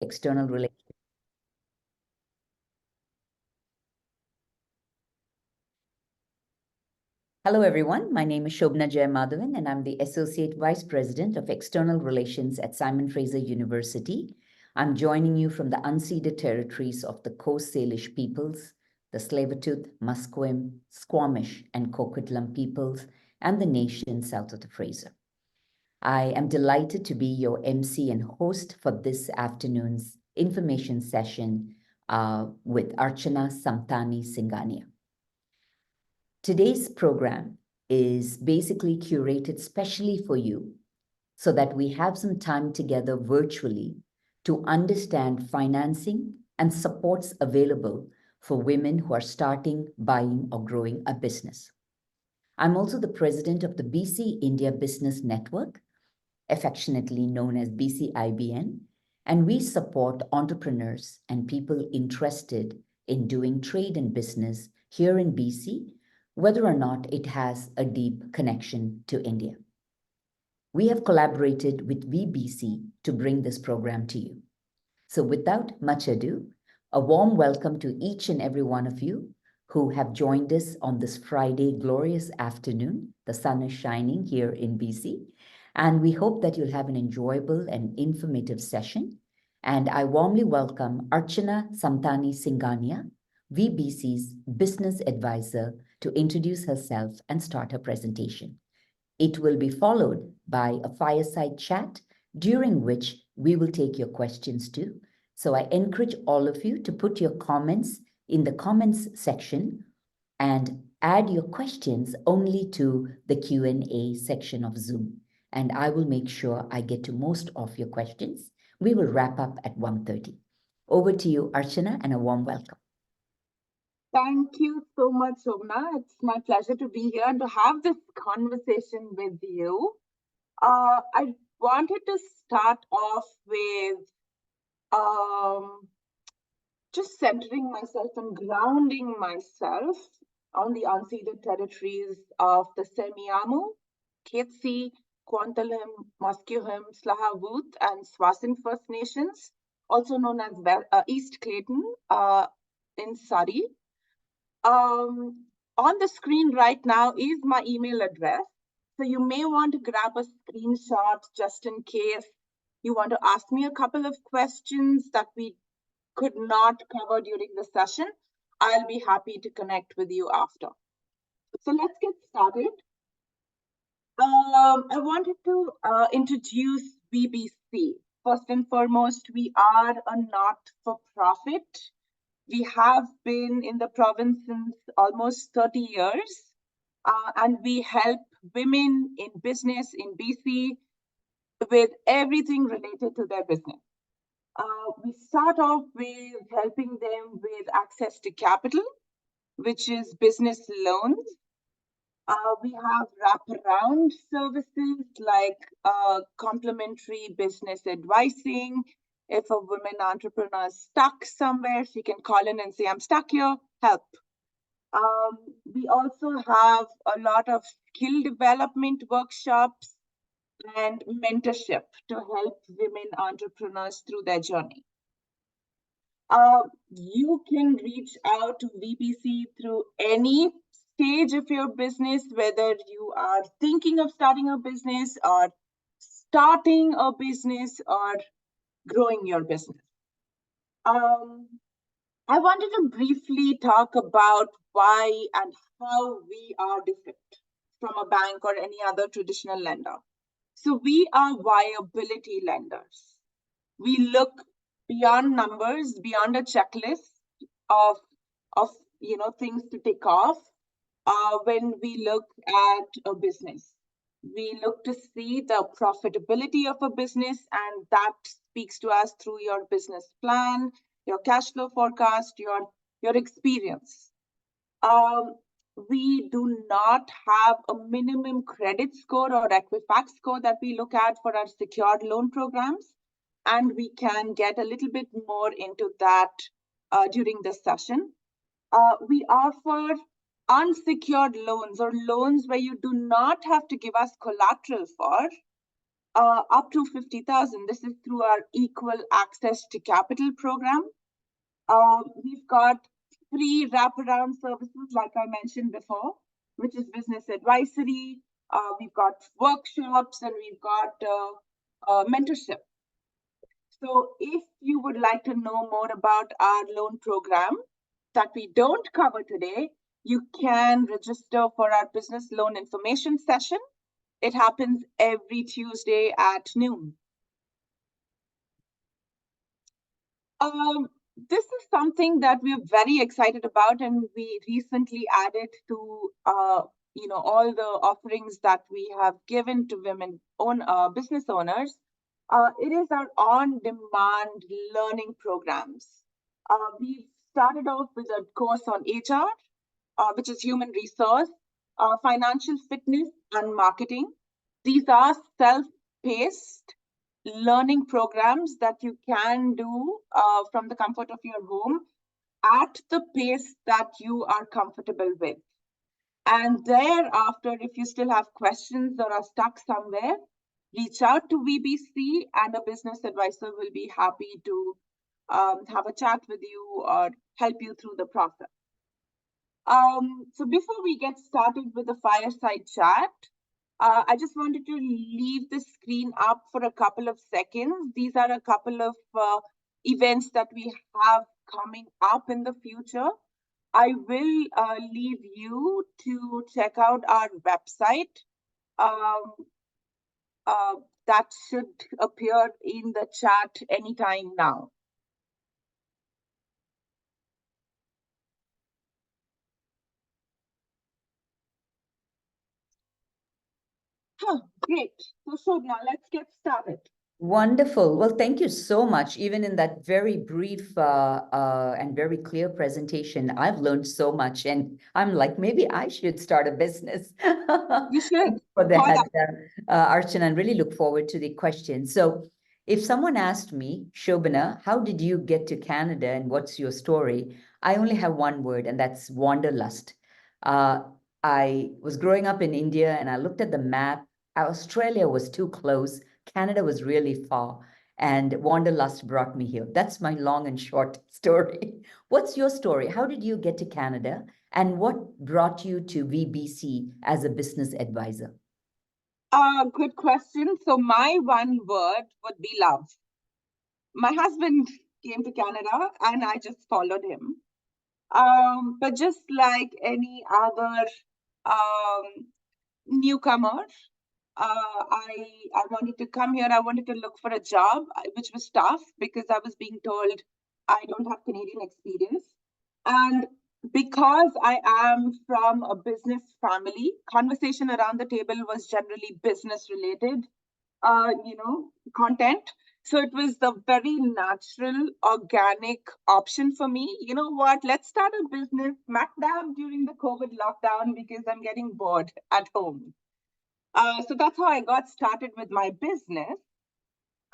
External Relations. Hello, everyone. My name is Sobhana Jaya-Madhavan, and I'm the Associate Vice President of External Relations at Simon Fraser University. I'm joining you from the unceded territories of the Coast Salish peoples, the Tsleil-Waututh, Musqueam, Squamish, and Coquitlam peoples, and the nation south of the Fraser. I am delighted to be your MC and host for this afternoon's information session with Archana, Samtani, Singhania. Today's program is basically curated specially for you so that we have some time together virtually to understand financing and supports available for women who are starting, buying, or growing a business. I'm also the president of the BC India Business Network, affectionately known as BC-IBN, and we support entrepreneurs and people interested in doing trade and business here in BC, whether or not it has a deep connection to India. We have collaborated with WeBC to bring this program to you. So without much ado, a warm welcome to each and every one of you who have joined us on this Friday glorious afternoon. The sun is shining here in BC, and we hope that you'll have an enjoyable and informative session. And I warmly welcome Archana Samtani Singhania, WeBC's business advisor, to introduce herself and start her presentation. It will be followed by a fireside chat, during which we will take your questions too. So I encourage all of you to put your comments in the comments section and add your questions only to the Q&A section of Zoom. And I will make sure I get to most of your questions. We will wrap up at 1:30. Over to you, Archana, and a warm welcome. Thank you so much, Sobhana. It's my pleasure to be here and to have this conversation with you. I wanted to start off with just centering myself and grounding myself on the unceded territories of the Semiahmoo, Katzie, Kwantlen, Musqueam, Tsleil-Waututh, and Swasin First Nations, also known as East Clayton in Surrey. On the screen right now is my email address. So you may want to grab a screenshot just in case you want to ask me a couple of questions that we could not cover during the session. I'll be happy to connect with you after. So let's get started. I wanted to introduce WeBC. First and foremost, we are a not-for-profit. We have been in the province since almost 30 years, and we help women in business in BC with everything related to their business. We start off with helping them with access to capital, which is business loans. We have wraparound services like complementary business advising. If a woman entrepreneur is stuck somewhere, she can call in and say, I'm stuck here, help. We also have a lot of skill development workshops and mentorship to help women entrepreneurs through their journey. You can reach out to WeBC through any stage of your business, whether you are thinking of starting a business or starting a business or growing your business. I wanted to briefly talk about why and how we are different from a bank or any other traditional lender. So we are viability lenders. We look beyond numbers, beyond a checklist of things to tick off when we look at a business. We look to see the profitability of a business, and that speaks to us through your business plan, your cash flow forecast, your experience. We do not have a minimum credit score or Equifax score that we look at for our secured loan programs, and we can get a little bit more into that during this session. We offer unsecured loans or loans where you do not have to give us collateral for, up to 50,000. This is through our Equal Access to Capital program. We've got free wraparound services, like I mentioned before, which is business advisory. We've got workshops, and we've got mentorship. So if you would like to know more about our loan program that we don't cover today, you can register for our business loan information session. It happens every Tuesday at noon. This is something that we're very excited about, and we recently added to all the offerings that we have given to women business owners. It is our on-demand learning programs. We've started off with a course on HR, which is human resource, financial fitness, and marketing. These are self-paced learning programs that you can do from the comfort of your home at the pace that you are comfortable with. And thereafter, if you still have questions or are stuck somewhere, reach out to WeBC, and a business advisor will be happy to have a chat with you or help you through the process. So before we get started with the fireside chat, I just wanted to leave the screen up for a couple of seconds. These are a couple of events that we have coming up in the future. I will leave you to check out our website. That should appear in the chat anytime now. Great. So Sobhana, let's get started. Wonderful. Well, thank you so much. Even in that very brief and very clear presentation, I've learned so much, and I'm like, maybe I should start a business. You should. For that, Archana, and really look forward to the questions. So if someone asked me, Sobhana, how did you get to Canada and what's your story? I only have one word, and that's wanderlust. I was growing up in India, and I looked at the map. Australia was too close. Canada was really far, and wanderlust brought me here. That's my long and short story. What's your story? How did you get to Canada, and what brought you to WeBC as a business advisor? Good question. So my one word would be love. My husband came to Canada, and I just followed him. But just like any other newcomer, I wanted to come here. I wanted to look for a job, which was tough because I was being told I don't have Canadian experience. And because I am from a business family, conversation around the table was generally business related, content. So it was the very natural, organic option for me. You know what? Let's start a business smack dab during the COVID lockdown because I'm getting bored at home. So that's how I got started with my business.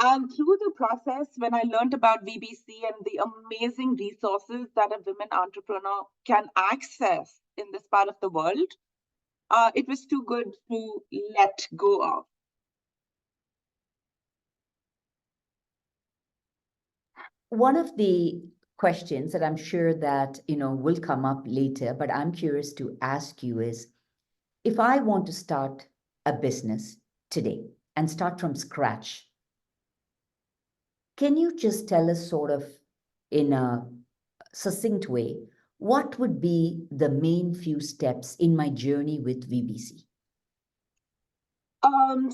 And through the process, when I learned about WeBC and the amazing resources that a women entrepreneur can access in this part of the world, it was too good to let go of. One of the questions that I'm sure that will come up later, but I'm curious to ask you is, if I want to start a business today and start from scratch, can you just tell us sort of in a succinct way, what would be the main few steps in my journey with WeBC?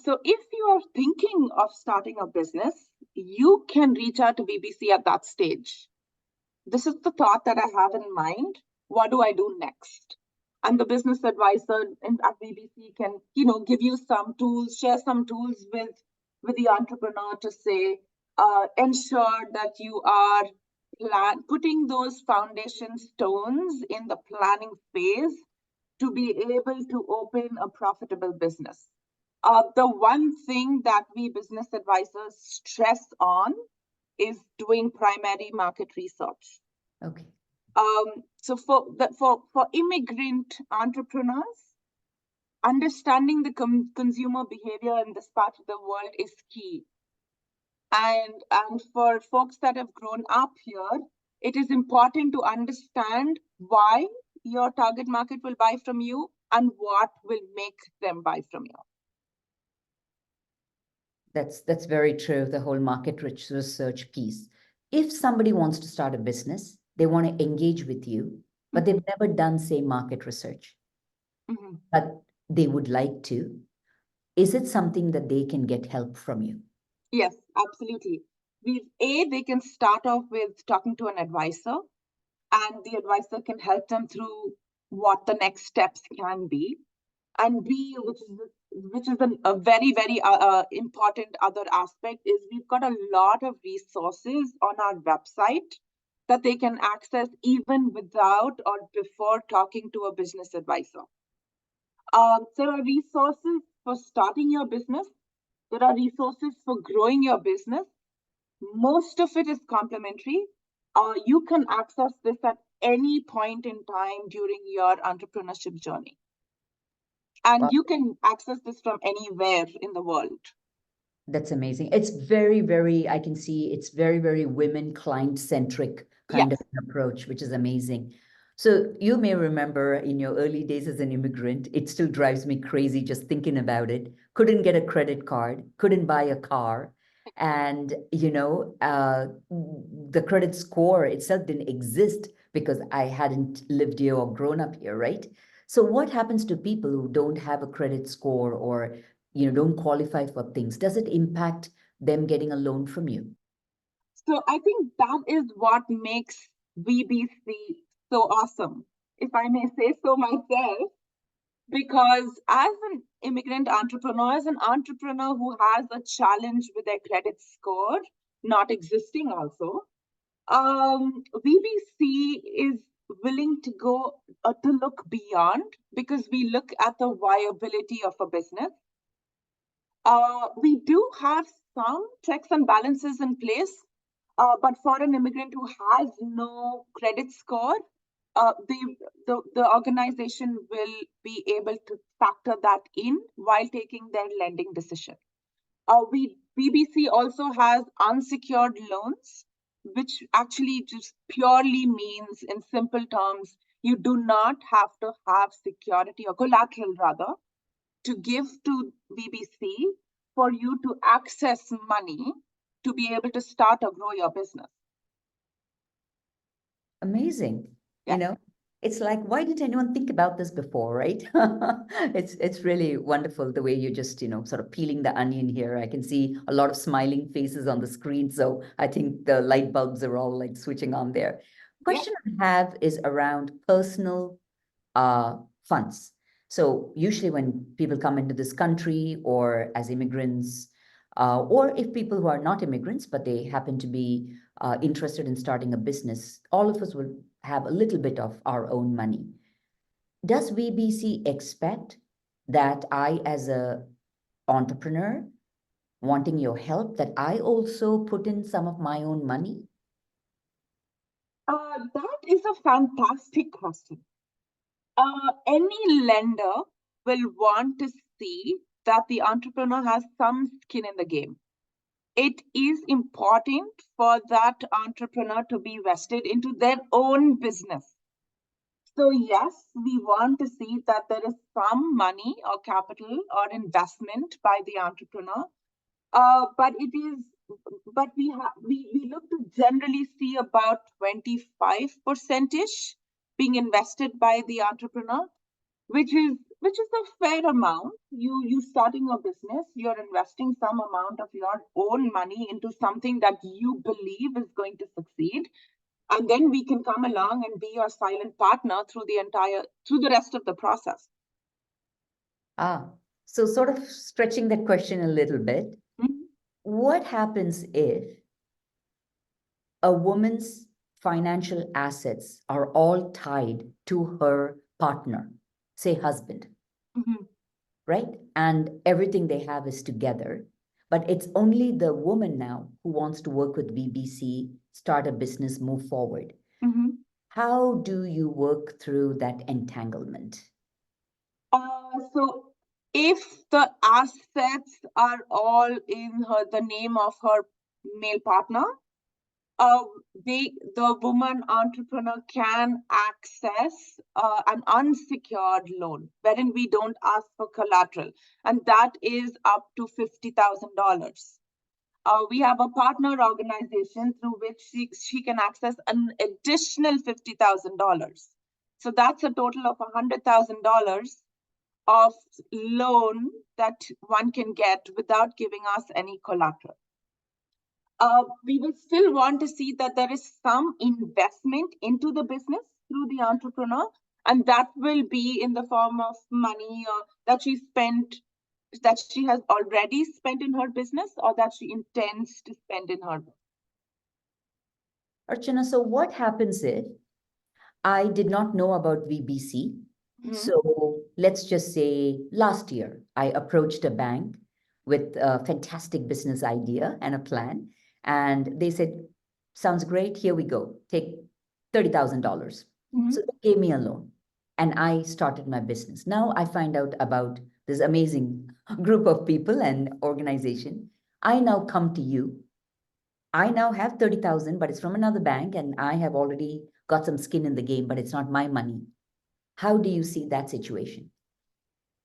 So if you are thinking of starting a business, you can reach out to WeBC at that stage. This is the thought that I have in mind. What do I do next? And the business advisor at WeBC can, give you some tools, share some tools with the entrepreneur to say, ensure that you are putting those foundation stones in the planning phase to be able to open a profitable business. The one thing that we business advisors stress on is doing primary market research. Okay. So for immigrant entrepreneurs, understanding the consumer behavior in this part of the world is key. And for folks that have grown up here, it is important to understand why your target market will buy from you and what will make them buy from you. That's very true, the whole market research piece. If somebody wants to start a business, they want to engage with you, but they've never done, say, market research, but they would like to, is it something that they can get help from you? Yes, absolutely. They can start off with talking to an advisor, and the advisor can help them through what the next steps can be. And B, which is a very, very important other aspect, is we've got a lot of resources on our website that they can access even without or before talking to a business advisor. There are resources for starting your business. There are resources for growing your business. Most of it is complimentary. You can access this at any point in time during your entrepreneurship journey. And Wow. you can access this from anywhere in the world. That's amazing. It's very, very, I can see it's very, very women client-centric kind of an approach, which is amazing. So you may remember in your early days as an immigrant, it still drives me crazy just thinking about it. Couldn't get a credit card, couldn't buy a car. And, the credit score itself didn't exist because I hadn't lived here or grown up here, right? So what happens to people who don't have a credit score or don't qualify for things? Does it impact them getting a loan from you? So I think that is what makes WeBC so awesome, if I may say so myself, because as an immigrant entrepreneur, as an entrepreneur who has a challenge with their credit score not existing also, WeBC is willing to go to look beyond, because we look at the viability of a business. We do have some checks and balances in place, but for an immigrant who has no credit score, the organization will be able to factor that in while taking their lending decision. WeBC also has unsecured loans, which actually just purely means, in simple terms, you do not have to have security or collateral rather to give to WeBC for you to access money to be able to start or grow your business. Amazing. Yeah. It's like, why didn't anyone think about this before, right? It's really wonderful the way you just, sort of peeling the onion here. I can see a lot of smiling faces on the screen. So I think the light bulbs are all like switching on there. Question I have is around personal funds. So usually when people come into this country or as immigrants, or if people who are not immigrants, but they happen to be interested in starting a business, all of us will have a little bit of our own money. Does WeBC expect that I, as a entrepreneur, wanting your help, that I also put in some of my own money? That is a fantastic question. Any lender will want to see that the entrepreneur has some skin in the game. It is important for that entrepreneur to be vested into their own business. So yes, we want to see that there is some money or capital or investment by the entrepreneur. But we look to generally see about 25%ish being invested by the entrepreneur, which is a fair amount. You starting a business, you're investing some amount of your own money into something that you believe is going to succeed, and then we can come along and be your silent partner through the rest of the process. So sort of stretching that question a little bit. Mm-hmm. What happens if a woman's financial assets are all tied to her partner, say husband, right? And everything they have is together, but it's only the woman now who wants to work with WeBC, start a business, move forward. How do you work through that entanglement? So If the assets are all in the name of her male partner, the woman entrepreneur can access an unsecured loan wherein we don't ask for collateral, and that is up to $50,000. We have a partner organization through which she can access an additional $50,000. So that's a total of $100,000 of loan that one can get without giving us any collateral. We will still want to see that there is some investment into the business through the entrepreneur, and that will be in the form of money that she has already spent in her business or that she intends to spend in her business. Archana, so what happens if I did not know about WeBC? So let's just say last year, I approached a bank with a fantastic business idea and a plan. And they said, sounds great, here we go, take $30,000. So they gave me a loan and I started my business. Now I find out about this amazing group of people and organization. I now come to you. I now have 30,000, but it's from another bank and I have already got some skin in the game, but it's not my money. How do you see that situation?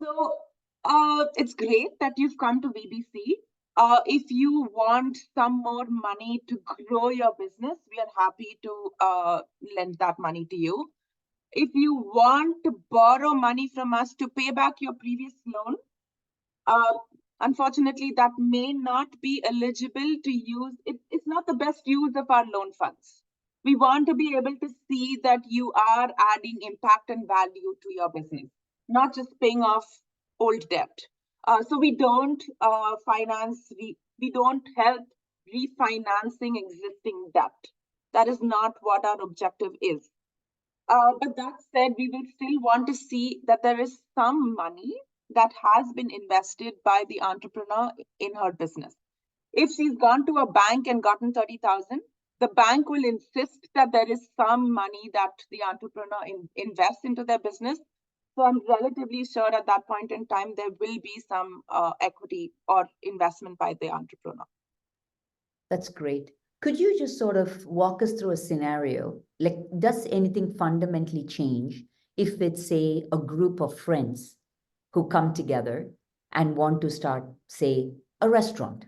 So it's great that you've come to WeBC. If you want some more money to grow your business, we are happy to lend that money to you. If you want to borrow money from us to pay back your previous loan, unfortunately, that may not be eligible to use. It's not the best use of our loan funds. We want to be able to see that you are adding impact and value to your business, not just paying off old debt. So we don't finance, we don't help refinancing existing debt. That is not what our objective is. But that said, we will still want to see that there is some money that has been invested by the entrepreneur in her business. If she's gone to a bank and gotten 30,000, the bank will insist that there is some money that the entrepreneur invests into their business. So I'm relatively sure at that point in time, there will be some equity or investment by the entrepreneur. That's great. Could you just sort of walk us through a scenario? Like, does anything fundamentally change if it's, say, a group of friends who come together and want to start, say, a restaurant?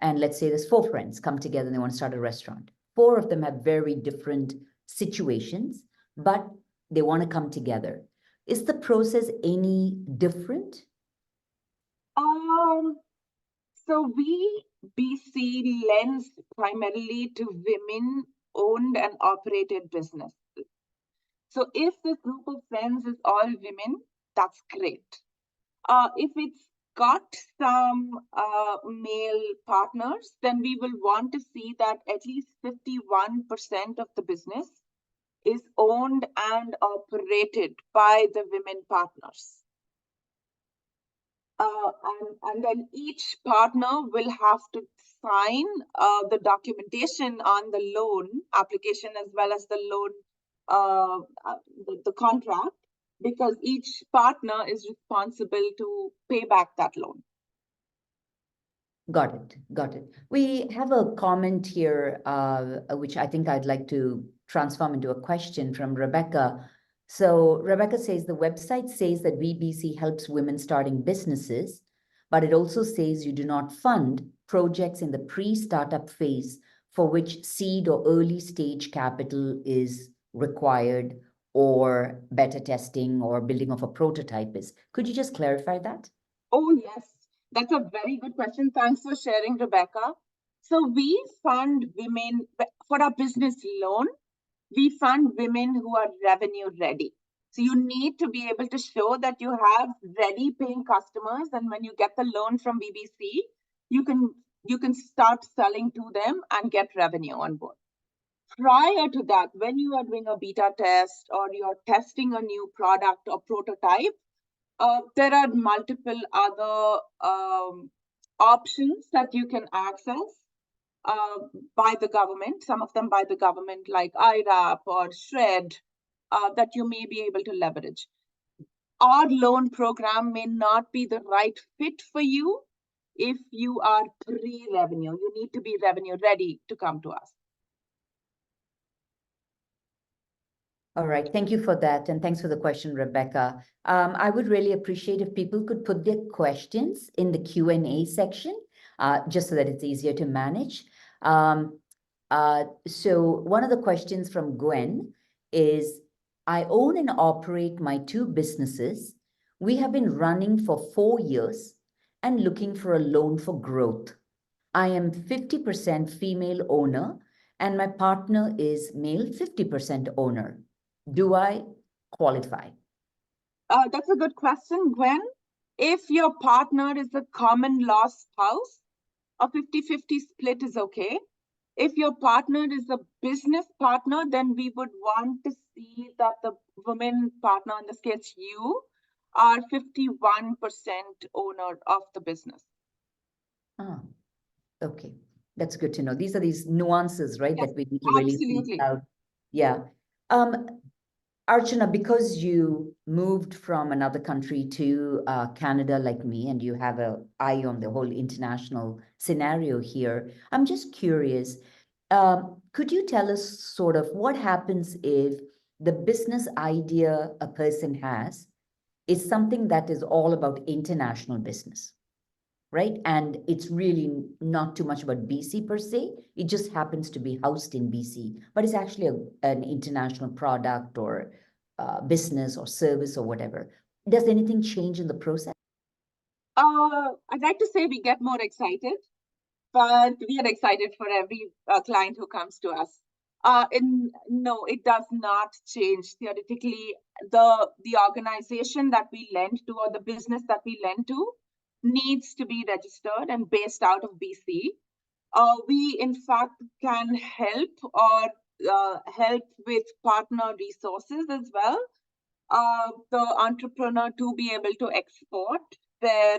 And let's say there's 4 friends come together and they want to start a restaurant. 4 of them have very different situations, but they want to come together. Is the process any different? So WeBC lends primarily to women-owned and operated businesses. So if this group of friends is all women, that's great. If it's got some male partners, then we will want to see that at least 51% of the business is owned and operated by the women partners. And then each partner will have to sign the documentation on the loan application as well as the loan, the contract, because each partner is responsible to pay back that loan. Got it. Got it. We have a comment here, which I think I'd like to transform into a question from Rebecca. So Rebecca says the website says that WeBC helps women starting businesses, but it also says you do not fund projects in the pre-startup phase for which seed or early stage capital is required, or beta testing or building of a prototype is. Could you just clarify that? Oh, yes. That's a very good question. Thanks for sharing, Rebecca. So we fund women for our business loan. We fund women who are revenue ready. So you need to be able to show that you have ready paying customers. And when you get the loan from WeBC, you can start selling to them and get revenue on board. Prior to that, when you are doing a beta test or you're testing a new product or prototype, there are multiple other options that you can access by the government, some of them by the government like IRAP or SHRED, that you may be able to leverage. our loan program may not be the right fit for you if you are pre-revenue. You need to be revenue ready to come to us. All right, thank you for that. And thanks for the question, Rebecca. I would really appreciate if people could put their questions in the Q&A section, just so that it's easier to manage. So one of the questions from Gwen is, I own and operate my 2 businesses. We have been running for 4 years and looking for a loan for growth. I am 50% female owner and my partner is male 50% owner. Do I qualify? That's a good question, Gwen. If your partner is a common law spouse, a 50-50 split is okay. If your partner is a business partner, then we would want to see that the woman partner, in this case you, are 51% owner of the business. Ah, okay. That's good to know. These are these nuances, right? Yes, that we need to really absolutely. think out. Yeah. Archana, because you moved from another country to Canada like me, and you have an eye on the whole international scenario here, I'm just curious, could you tell us sort of what happens if the business idea a person has is something that is all about international business, right? And it's really not too much about BC per se. It just happens to be housed in BC, but it's actually an international product or business or service or whatever. Does anything change in the process? I'd like to say we get more excited, but we are excited for every client who comes to us. No, it does not change. Theoretically, the organization that we lend to or the business that we lend to needs to be registered and based out of BC. We, in fact, can help or help with partner resources as well. The entrepreneur to be able to export their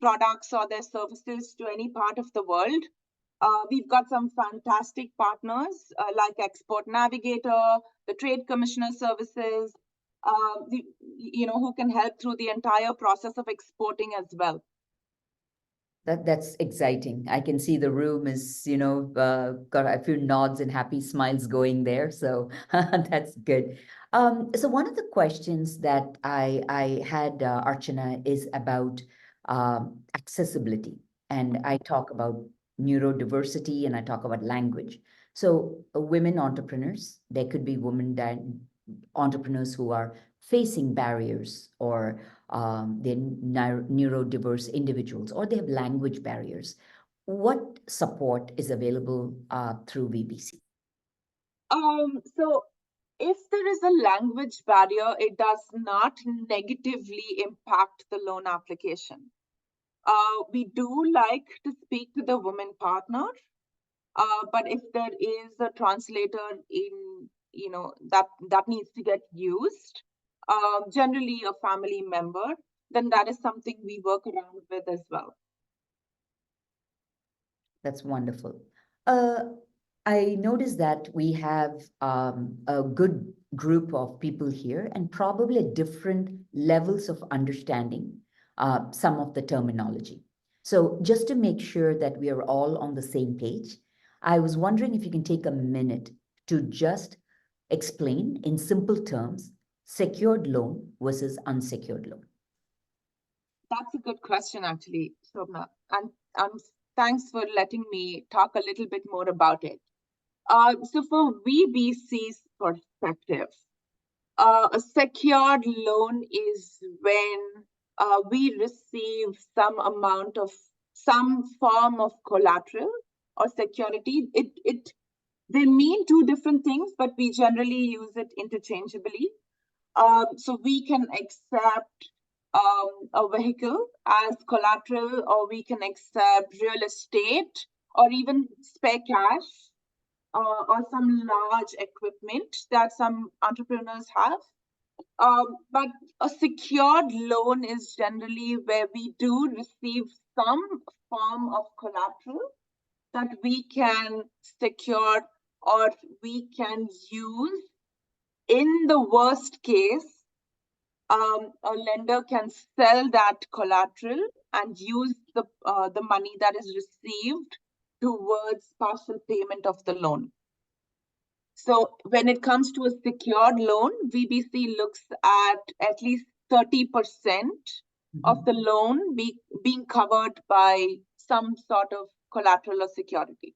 products or their services to any part of the world. We've got some fantastic partners like Export Navigator, the Trade Commissioner Services, who can help through the entire process of exporting as well. That's exciting. I can see the room is, got a few nods and happy smiles going there. So that's good. So one of the questions that I had, Archana, is about accessibility. And I talk about neurodiversity and I talk about language. So women entrepreneurs, there could be women entrepreneurs who are facing barriers, or they're neurodiverse individuals, or they have language barriers. What support is available through WeBC? So if there is a language barrier, it does not negatively impact the loan application. We do like to speak to the woman partner, but if there is a translator in, that needs to get used, generally a family member, then that is something we work around with as well. That's wonderful. I noticed that we have a good group of people here and probably at different levels of understanding some of the terminology. So just to make sure that we are all on the same page, I was wondering if you can take a minute to just explain in simple terms secured loan versus unsecured loan. That's a good question, actually, Sobhana. And thanks for letting me talk a little bit more about it. So for WeBC's perspective, a secured loan is when we receive some form of collateral or security. They mean two different things, but we generally use it interchangeably. So we can accept a vehicle as collateral, or we can accept real estate, or even spare cash, or some large equipment that some entrepreneurs have. But a secured loan is generally where we do receive some form of collateral that we can secure or we can use in the worst case a lender can sell that collateral and use the money that is received towards partial payment of the loan. So when it comes to a secured loan, WeBC looks at least 30% of the loan being covered by some sort of collateral or security.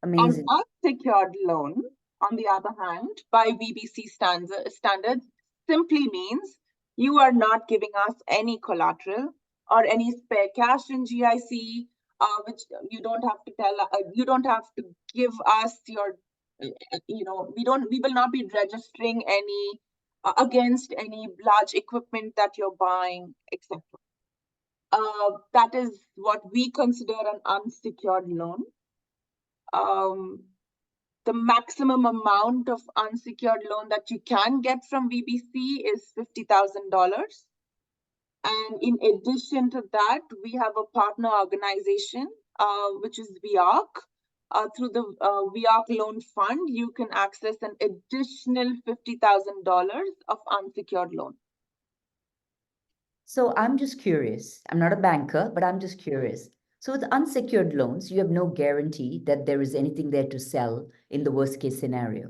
Amazing. An unsecured loan, on the other hand, by WeBC standards, simply means you are not giving us any collateral or any spare cash in GIC, which you don't have to you don't have to give us your, we will not be registering any against any large equipment that you're buying, etc. That is what we consider an unsecured loan. The maximum amount of unsecured loan that you can get from WeBC is $50,000. And in addition to that, we have a partner organization, which is WeArc. Through the WeArc Loan Fund, you can access an additional $50,000 of unsecured loan. So I'm just curious. I'm not a banker, but I'm just curious. So with unsecured loans, you have no guarantee that there is anything there to sell in the worst case scenario.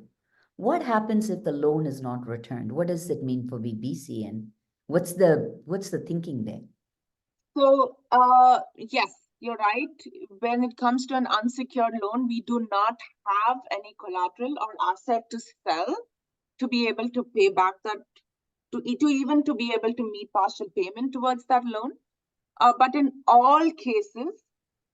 What happens if the loan is not returned? What does it mean for WeBC, and what's the thinking there? So yes, you're right. When it comes to an unsecured loan, we do not have any collateral or asset to sell to be able to pay back that, to be able to meet partial payment towards that loan. But in all cases,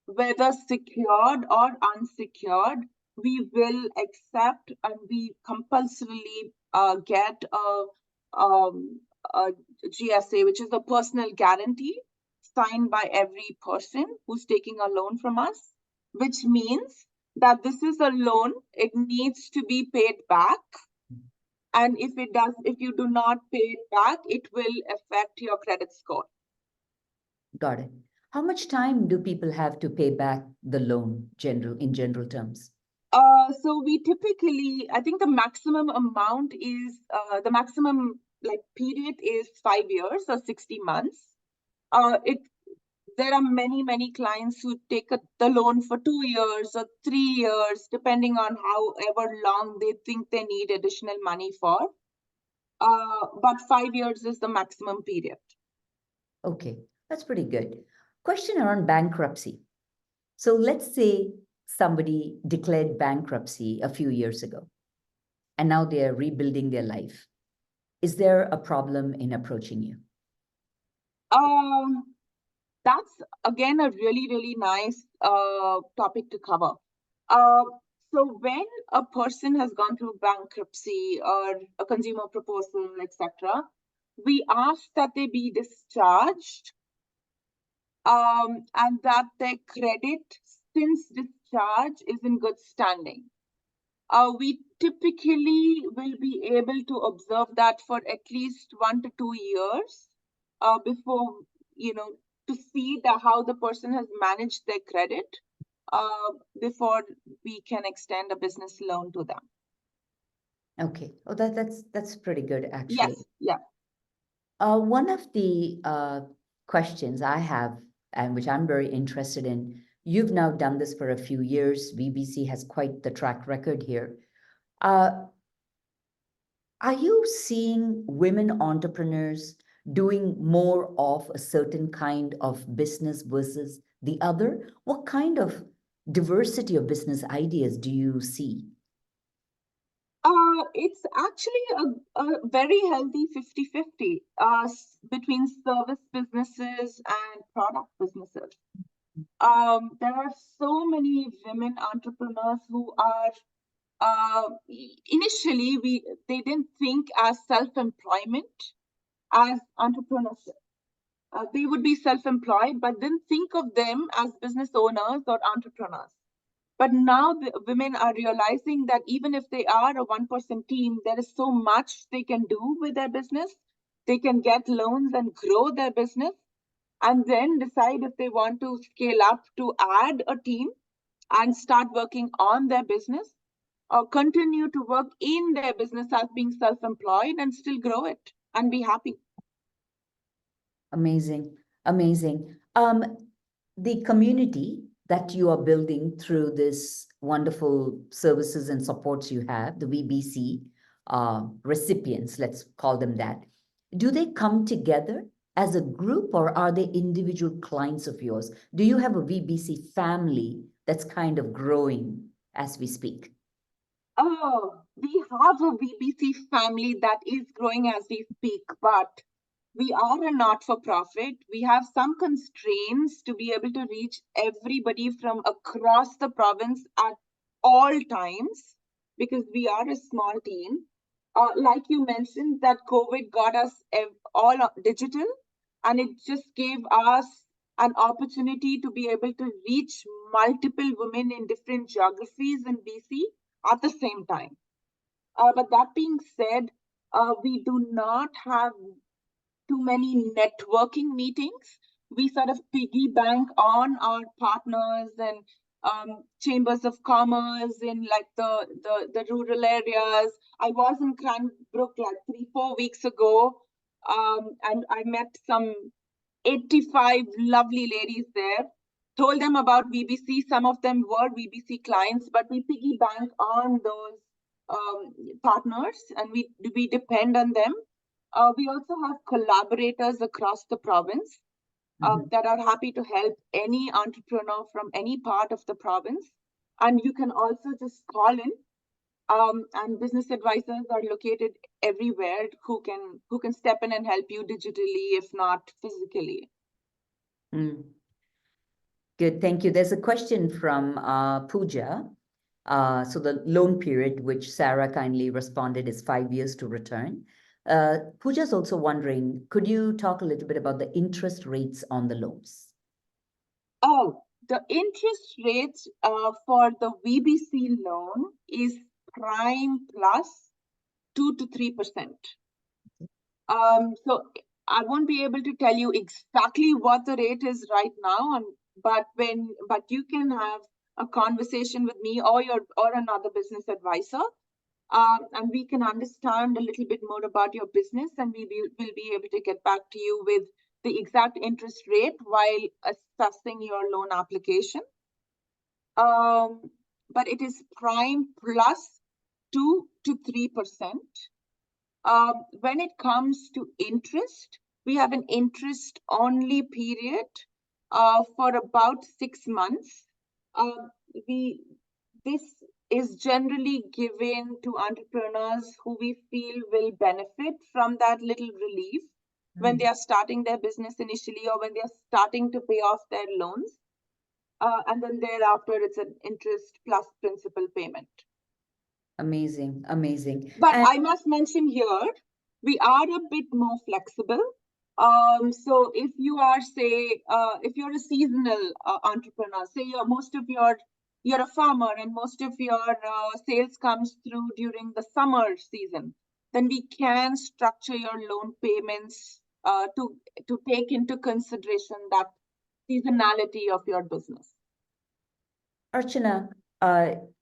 whether secured or unsecured, we will accept and we compulsorily get a GSA, which is a personal guarantee signed by every person who's taking a loan from us, which means that this is a loan, it needs to be paid back. And if you do not pay it back, it will affect your credit score. Got it. How much time do people have to pay back the loan in general terms? So we typically, I think the maximum amount is, the maximum period is 5 years or 60 months. There are many clients who take the loan for 2 years or 3 years, depending on however long they think they need additional money for. But 5 years is the maximum period. Okay, that's pretty good. Question around bankruptcy. So let's say somebody declared bankruptcy a few years ago, and now they're rebuilding their life. Is there a problem in approaching you? That's again a really nice topic to cover. So when a person has gone through bankruptcy or a consumer proposal, etc., we ask that they be discharged, and that their credit since discharge is in good standing. We typically will be able to observe that for at least 1 to 2 years before, to see how the person has managed their credit before we can extend a business loan to them. Okay. Oh, that's pretty good, actually. Yes. Yeah. One of the questions I have, and which I'm very interested in, you've now done this for a few years. WeBC has quite the track record here. Are you seeing women entrepreneurs doing more of a certain kind of business versus the other? What kind of diversity of business ideas do you see? It's actually a very healthy 50-50 between service businesses and product businesses. There are so many women entrepreneurs who are initially they didn't think as self-employment as entrepreneurship. They would be self-employed, but didn't think of them as business owners or entrepreneurs. But now the women are realizing that even if they are a one-person team, there is so much they can do with their business. They can get loans and grow their business, and then decide if they want to scale up to add a team and start working on their business, or continue to work in their business as being self-employed and still grow it. and be happy. Amazing, amazing. The community that you are building through this wonderful services and supports you have, the WeBC recipients, let's call them that, do they come together as a group or are they individual clients of yours? Do you have a WeBC family that's kind of growing as we speak? Oh, we have a WeBC family that is growing as we speak, but we are a not-for-profit. We have some constraints to be able to reach everybody from across the province at all times because we are a small team. Like you mentioned, that COVID got us all digital, and it just gave us an opportunity to be able to reach multiple women in different geographies in BC at the same time. But that being said, we do not have too many networking meetings. We sort of piggy bank on our partners and chambers of commerce in like the rural areas. I was in Cranbrook like 3-4 weeks ago, and I met some 85 lovely ladies there. Told them about WeBC. Some of them were WeBC clients, but we piggy bank on those partners and we depend on them. We also have collaborators across the province that are happy to help any entrepreneur from any part of the province. And you can also just call in. And business advisors are located everywhere who can step in and help you digitally, if not physically. Good, thank you. There's a question from Pooja. So the loan period, which Sarah kindly responded, is 5 years to return. Pooja is also wondering, could you talk a little bit about the interest rates on the loans? Oh, the interest rates for the WeBC loan is prime plus 2 to 3%. So I won't be able to tell you exactly what the rate is right now, but you can have a conversation with me or another business advisor, and we can understand a little bit more about your business, and we'll be able to get back to you with the exact interest rate while assessing your loan application. But it is prime plus 2 to 3%. When it comes to interest, we have an interest-only period for about 6 months. This is generally given to entrepreneurs who we feel will benefit from that little relief when they are starting their business initially or when they are starting to pay off their loans. And then thereafter, it's an interest plus principal payment. Amazing, amazing. But I must mention here, we are a bit more flexible. So if you are, say, if you're a seasonal entrepreneur, say you're a farmer and most of your sales comes through during the summer season, then we can structure your loan payments to take into consideration that seasonality of your business. Archana,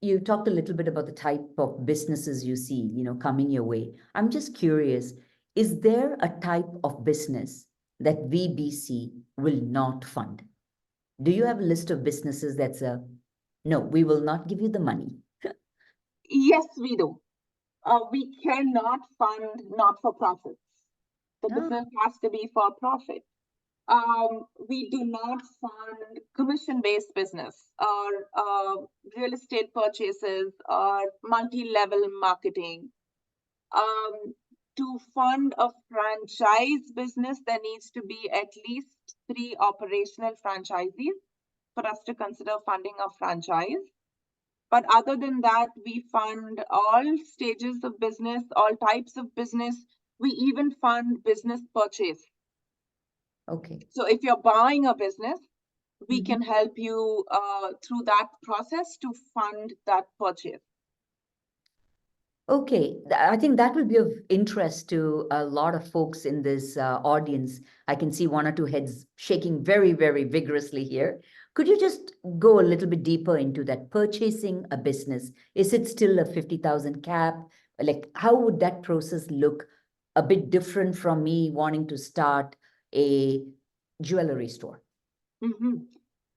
you talked a little bit about the type of businesses you see, coming your way. I'm just curious, is there a type of business that WeBC will not fund? Do you have a list of businesses that's no, we will not give you the money? Yes, we do. We cannot fund not-for-profits. The business has to be for profit. We do not fund commission-based business or real estate purchases or multi-level marketing. To fund a franchise business, there needs to be at least 3 operational franchisees for us to consider funding a franchise. But other than that, we fund all stages of business, all types of business. We even fund business purchase. Okay. So if you're buying a business, we can help you through that process to fund that purchase. Okay, I think that will be of interest to a lot of folks in this audience. I can see 1 or 2 heads shaking very, very vigorously here. Could you just go a little bit deeper into that? Purchasing a business, is it still a 50,000 cap? Like, how would that process look a bit different from me wanting to start a jewelry store?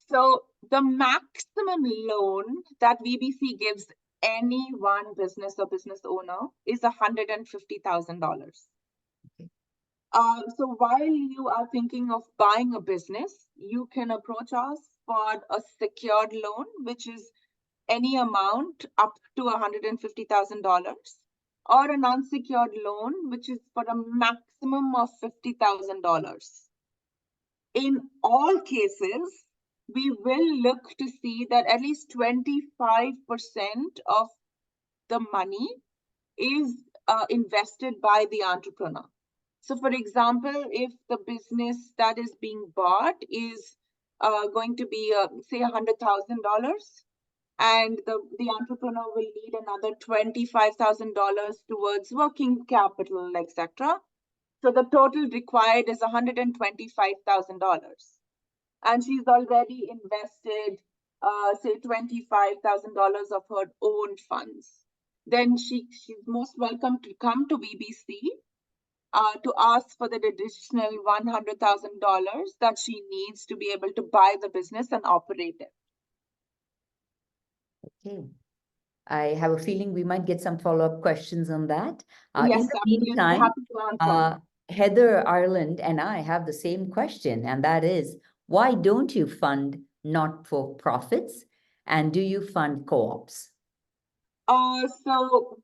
So the maximum loan that WeBC gives any one business or business owner is $150,000. So while you are thinking of buying a business, you can approach us for a secured loan, which is any amount up to $150,000, or an unsecured loan, which is for a maximum of $50,000. In all cases, we will look to see that at least 25% of the money is invested by the entrepreneur. So for example, if the business that is being bought is going to be, say, $100,000, and the entrepreneur will need another $25,000 towards working capital, etc. So the total required is $125,000. And she's already invested, say, $25,000 of her own funds. Then she's most welcome to come to WeBC to ask for the additional $100,000 that she needs to be able to buy the business and operate it. Okay. I have a feeling we might get some follow-up questions on that. Yes, in the absolutely. meantime, Happy to answer. Heather Ireland and I have the same question, and that is, why don't you fund not-for-profits, and do you fund co-ops? So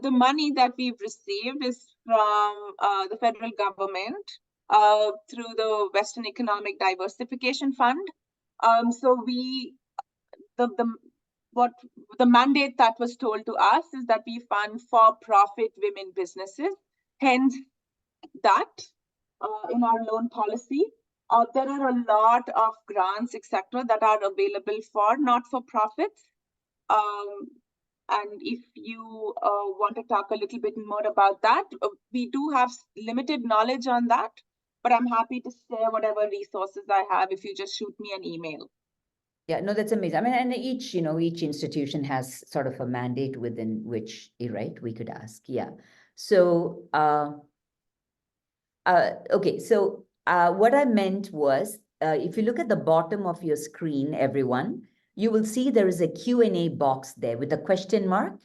the money that we've received is from the federal government through the Western Economic Diversification Fund. So the mandate that was told to us is that we fund for-profit women businesses. Hence, that in our loan policy, there are a lot of grants, etc., that are available for not-for-profits. And if you want to talk a little bit more about that, we do have limited knowledge on that, but I'm happy to share whatever resources I have if you just shoot me an email. Yeah, no, that's amazing. I mean, and each institution has sort of a mandate within which, right, we could ask. Yeah. So, okay. So, what I meant was, if you look at the bottom of your screen, everyone, you will see there is a Q&A box there with a question mark.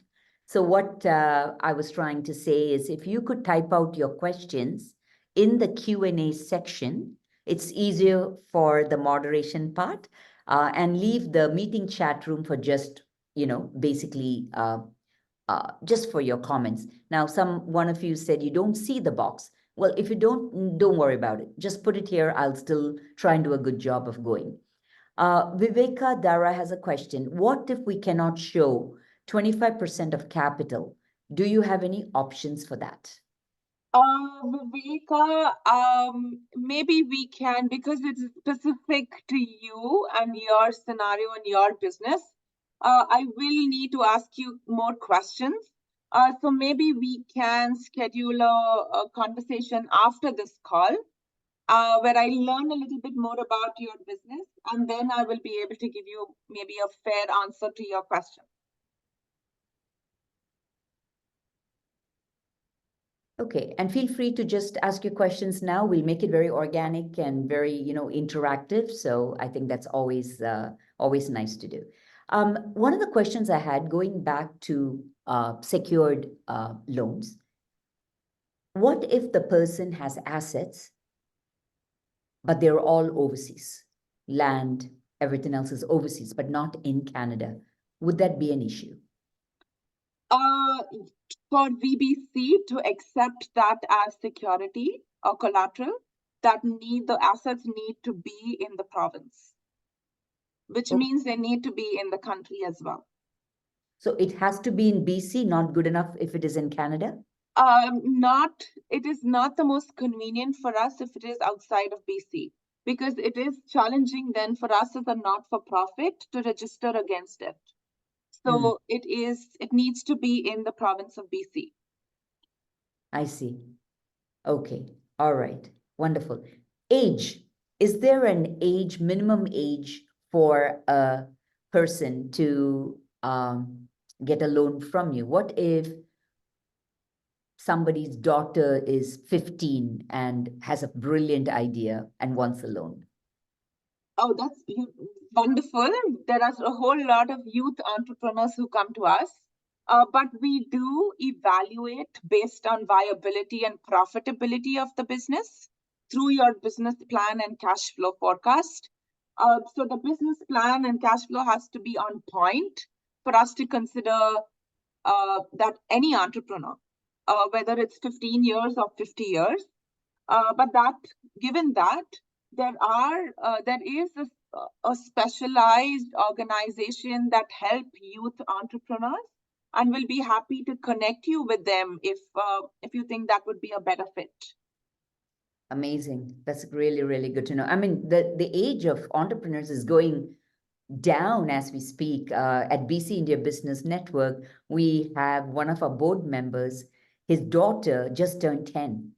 So what I was trying to say is, if you could type out your questions in the Q&A section, it's easier for the moderation part, and leave the meeting chat room for just, basically just for your comments. Now, one of you said you don't see the box. Well, if you don't worry about it. Just put it here. I'll still try and do a good job of going. Viveka Dara has a question. What if we cannot show 25% of capital? Do you have any options for that? Viveka, maybe we can, because it's specific to you and your scenario and your business. I will need to ask you more questions. So maybe we can schedule a conversation after this call, where I learn a little bit more about your business, and then I will be able to give you maybe a fair answer to your question. Okay, and feel free to just ask your questions now. We'll make it very organic and very, interactive. So I think that's always nice to do. One of the questions I had, going back to secured loans, what if the person has assets, but they're all overseas? Land, everything else is overseas, but not in Canada. Would that be an issue? For WeBC to accept that as security or collateral, the assets need to be in the province, which means they need to be in the country as well. So it has to be in BC, not good enough if it is in Canada? It is not the most convenient for us if it is outside of BC, because it is challenging then for us as a not-for-profit to register against it. So it needs to be in the province of BC. I see. Okay. All right. Wonderful. Age. Is there an minimum age for a person to get a loan from you? What if somebody's daughter is 15 and has a brilliant idea and wants a loan? Oh, that's wonderful. There are a whole lot of youth entrepreneurs who come to us, but we do evaluate based on viability and profitability of the business through your business plan and cash flow forecast. So the business plan and cash flow has to be on point for us to consider that any entrepreneur, whether it's 15 years or 50 years, but that given that there is a specialized organization that help youth entrepreneurs, and will be happy to connect you with them if you think that would be a better fit. Amazing. That's really, really good to know. I mean, the age of entrepreneurs is going down as we speak. At BC India Business Network, we have one of our board members, his daughter just turned 10.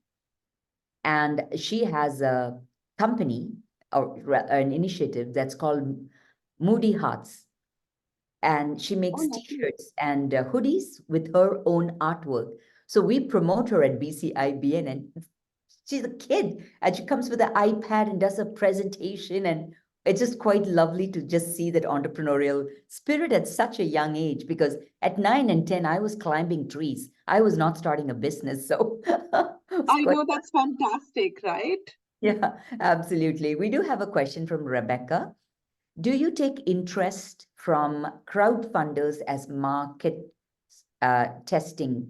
And she has a company or an initiative that's called Moody Hearts. And she makes t-shirts and hoodies with her own artwork. So we promote her at BC-IBN, and she's a kid and she comes with an iPad and does a presentation, and it's just quite lovely to just see that entrepreneurial spirit at such a young age, because at 9 and 10, I was climbing trees. I was not starting a business. So I know, that's fantastic, right? Yeah, absolutely. We do have a question from Rebecca. Do you take interest from crowdfunders as market testing?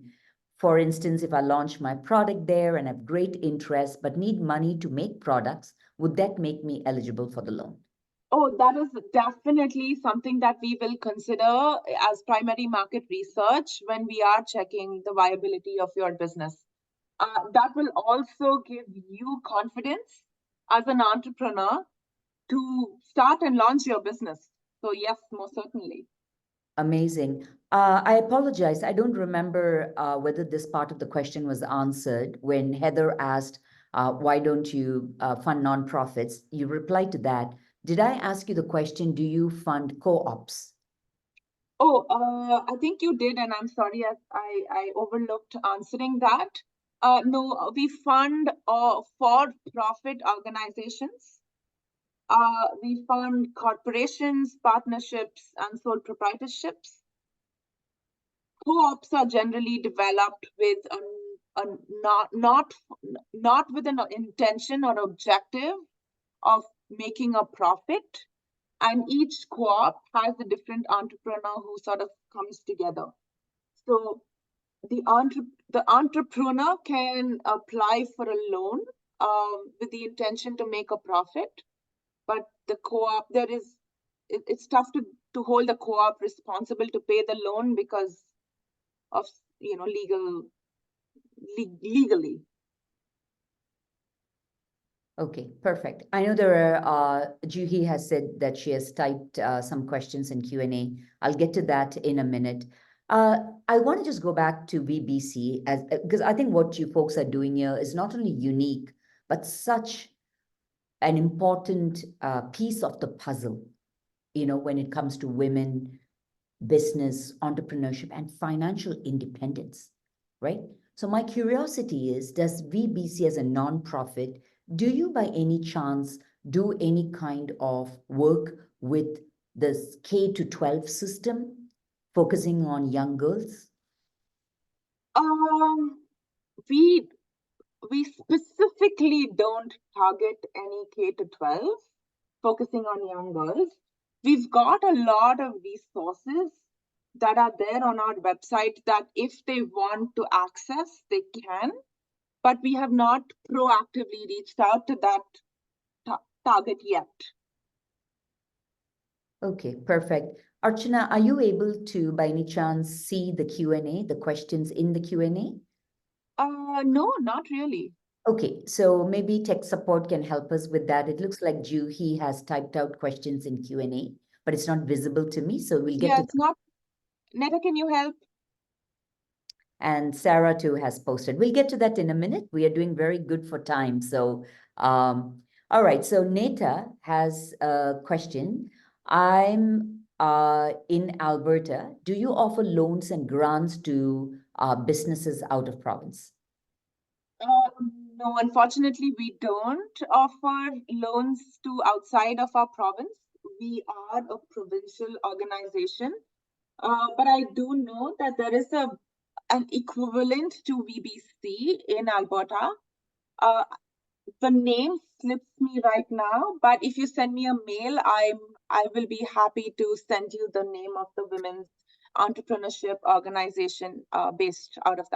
For instance, if I launch my product there and have great interest but need money to make products, would that make me eligible for the loan? Oh, that is definitely something that we will consider as primary market research when we are checking the viability of your business. That will also give you confidence as an entrepreneur to start and launch your business. So yes, most certainly. Amazing. I apologize. I don't remember whether this part of the question was answered when Heather asked, why don't you fund nonprofits? You replied to that. Did I ask you the question, do you fund co-ops? Oh, I think you did, and I'm sorry I overlooked answering that. No, we fund for-profit organizations. We fund corporations, partnerships, and sole proprietorships. Co-ops are generally developed with not with an intention or objective of making a profit, and each co-op has a different entrepreneur who sort of comes together. So the entrepreneur can apply for a loan with the intention to make a profit, but the co-op, it's tough to hold the co-op responsible to pay the loan because of legally. Okay, perfect. I know there are, Juhi has said that she has typed some questions in Q&A. I'll get to that in a minute. I want to just go back to WeBC because I think what you folks are doing here is not only unique, but such an important piece of the puzzle, when it comes to women, business, entrepreneurship, and financial independence, right? So my curiosity is, does WeBC as a nonprofit, do you by any chance do any kind of work with this K to 12 system, focusing on young girls? We specifically don't target any K to 12, focusing on young girls. We've got a lot of resources that are there on our website that if they want to access, they can, but we have not proactively reached out to that target yet. Okay, perfect. Archana, are you able to, by any chance, see the Q&A, the questions in the Q&A? No, not really. Okay, so maybe tech support can help us with that. It looks like Juhi has typed out questions in Q&A, but it's not visible to me, so we'll get to it's not. Neta, can you help? And Sarah too has posted. We'll get to that in a minute. We are doing very good for time. So, all right. So Neta has a question. I'm in Alberta, do you offer loans and grants to businesses out of province? No, unfortunately, we don't offer loans to outside of our province. We are a provincial organization, but I do know that there is an equivalent to WeBC in Alberta. The name slips me right now, but if you send me a mail, I will be happy to send you the name of the women's entrepreneurship organization based out of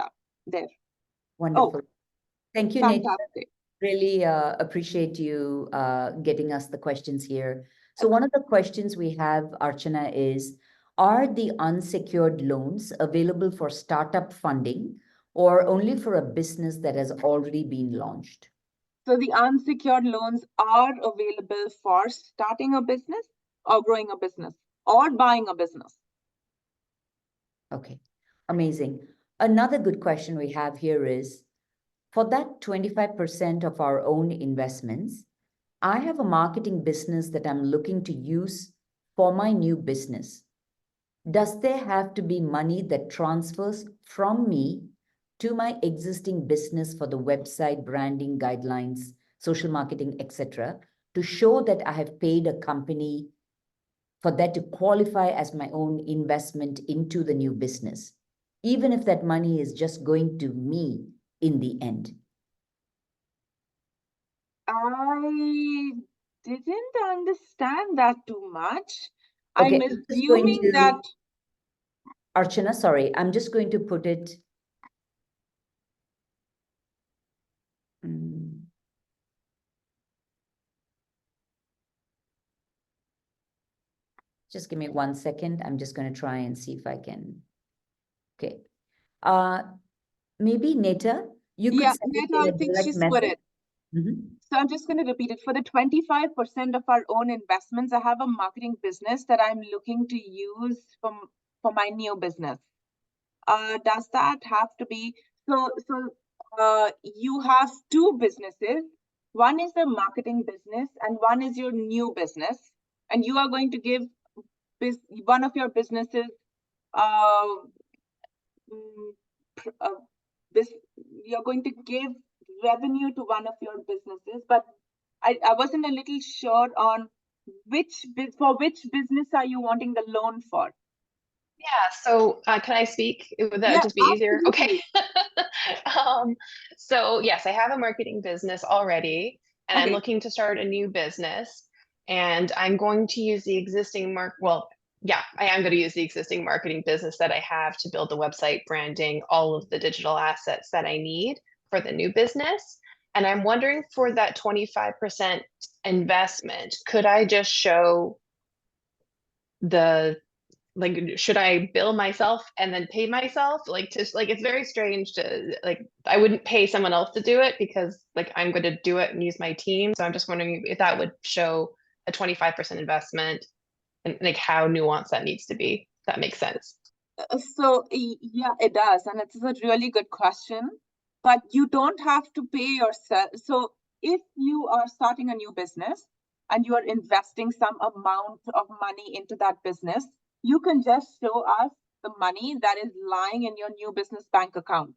there. Wonderful. Oh, thank you, Nate. fantastic. Really appreciate you getting us the questions here. So one of the questions we have, Archana, is, are the unsecured loans available for startup funding or only for a business that has already been launched? So the unsecured loans are available for starting a business or growing a business or buying a business. Okay, amazing. Another good question we have here is, for that 25% of our own investments, I have a marketing business that I'm looking to use for my new business. Does there have to be money that transfers from me to my existing business for the website, branding, guidelines, social marketing, etc., to show that I have paid a company for that to qualify as my own investment into the new business, even if that money is just going to me in the end? I didn't understand that too much. Okay, I'm assuming that. Archana, sorry, I'm just going to put it. Just give me 1 second. I'm just going to try and see if I can. Okay. Maybe Neta, you could send it Neta, in I a think direct she's put message. it. So I'm just going to repeat it. For the 25% of our own investments, I have a marketing business that I'm looking to use for my new business. Does that have to be so? You have two businesses. One is the marketing business, and one is your new business. And you are going to give one of your businesses you're going to give revenue to one of your businesses, but I wasn't a little sure on which business are you wanting the loan for? Yeah, so can I speak? Would that just be easier? Absolutely. Okay. So yes, I have a marketing business already, and I'm looking to start a new business, and I'm going to use the existing I am going to use the existing marketing business that I have to build the website, branding, all of the digital assets that I need for the new business. And I'm wondering, for that 25% investment, could I just show should I bill myself and then pay myself? It's very strange to, I wouldn't pay someone else to do it because I'm going to do it and use my team. So I'm just wondering if that would show a 25% investment and how nuanced that needs to be. If that makes sense. So yeah, it does. And it's a really good question, but you don't have to pay yourself. So if you are starting a new business and you are investing some amount of money into that business, you can just show us the money that is lying in your new business bank account.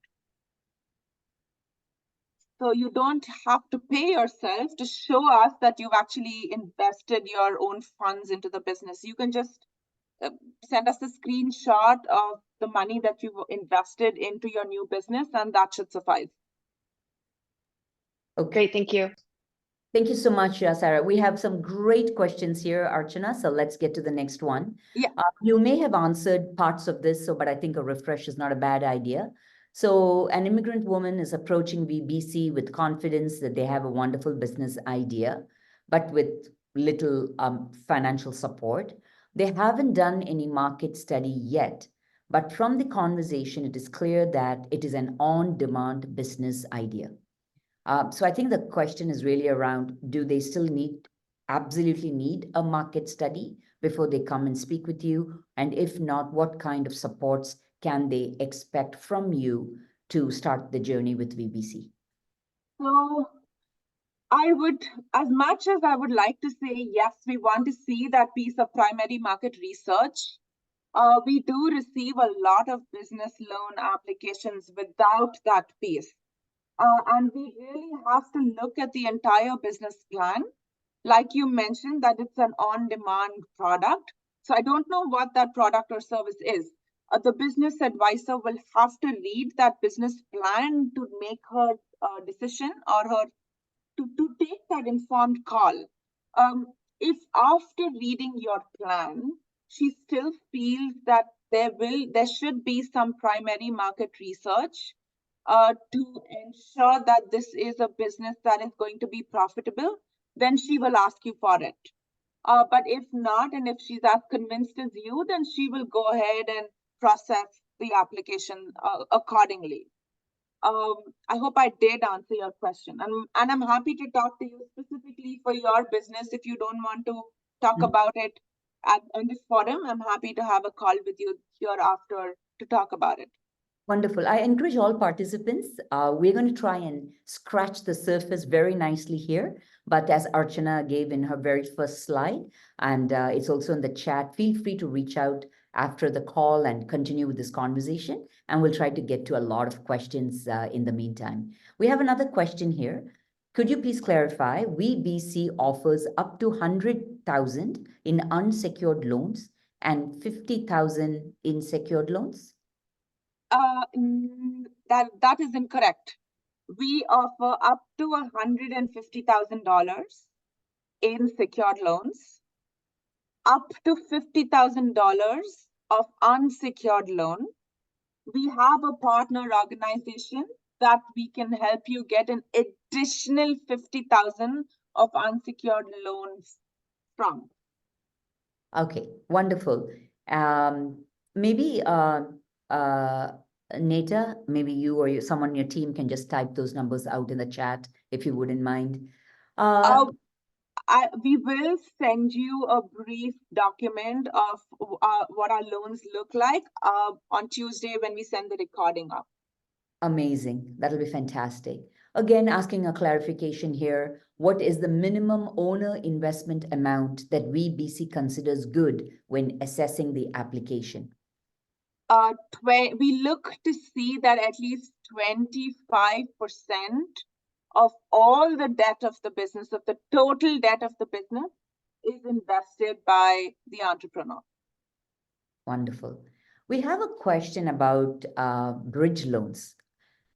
So you don't have to pay yourself to show us that you've actually invested your own funds into the business. You can just send us a screenshot of the money that you've invested into your new business, and that should suffice. Okay, thank you. Thank you so much, Sarah. We have some great questions here, Archana. So let's get to the next one. Yeah. You may have answered parts of this, but I think a refresh is not a bad idea. So an immigrant woman is approaching WeBC with confidence that they have a wonderful business idea, but with little financial support. They haven't done any market study yet, but from the conversation, it is clear that it is an on-demand business idea. So I think the question is really around, do they still absolutely need a market study before they come and speak with you? And if not, what kind of supports can they expect from you to start the journey with WeBC? So I would, as much as I would like to say, yes, we want to see that piece of primary market research. We do receive a lot of business loan applications without that piece. And we really have to look at the entire business plan. Like you mentioned, that it's an on-demand product. So I don't know what that product or service is. The business advisor will have to read that business plan to make her decision or her to take that informed call. If after reading your plan, she still feels that there should be some primary market research to ensure that this is a business that is going to be profitable, then she will ask you for it. But if not, and if she's as convinced as you, then she will go ahead and process the application accordingly. I hope I did answer your question. And I'm happy to talk to you specifically for your business. If you don't want to talk about it on this forum, I'm happy to have a call with you hereafter to talk about it. Wonderful. I encourage all participants. We're going to try and scratch the surface very nicely here. But as Archana gave in her very first slide, and it's also in the chat, feel free to reach out after the call and continue with this conversation. And we'll try to get to a lot of questions in the meantime. We have another question here. Could you please clarify, WeBC offers up to 100,000 in unsecured loans and 50,000 in secured loans? That is incorrect. We offer up to $150,000 in secured loans, up to $50,000 of unsecured loan. We have a partner organization that we can help you get an additional 50,000 of unsecured loans from. Okay, wonderful. Maybe Neta, maybe you or someone on your team can just type those numbers out in the chat, if you wouldn't mind. We will send you a brief document of what our loans look like on Tuesday when we send the recording up. Amazing. That'll be fantastic. Again, asking a clarification here. What is the minimum owner investment amount that WeBC considers good when assessing the application? We look to see that at least 25% of all the debt of the business, of the total debt of the business, is invested by the entrepreneur. Wonderful. We have a question about bridge loans.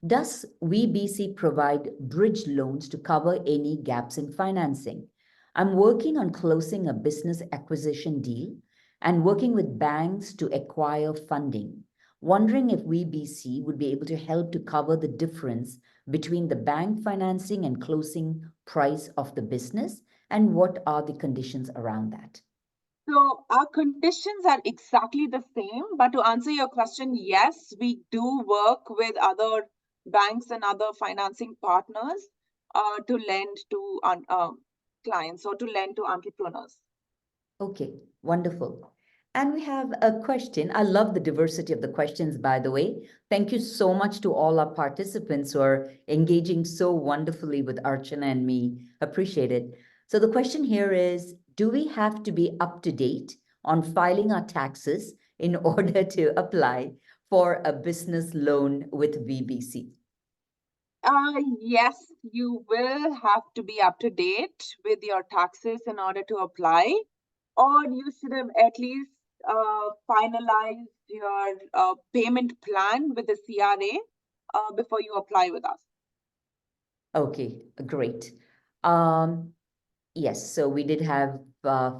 Does WeBC provide bridge loans to cover any gaps in financing? I'm working on closing a business acquisition deal and working with banks to acquire funding. Wondering if WeBC would be able to help to cover the difference between the bank financing and closing price of the business, and what are the conditions around that? So our conditions are exactly the same, but to answer your question, yes, we do work with other banks and other financing partners to lend to clients or to lend to entrepreneurs. Okay, wonderful. And we have a question. I love the diversity of the questions, by the way. Thank you so much to all our participants who are engaging so wonderfully with Archana and me. Appreciate it. So the question here is, do we have to be up to date on filing our taxes in order to apply for a business loan with WeBC? Yes, you will have to be up to date with your taxes in order to apply, or you should have at least finalized your payment plan with the CRA before you apply with us. Okay, great. Yes, so we did have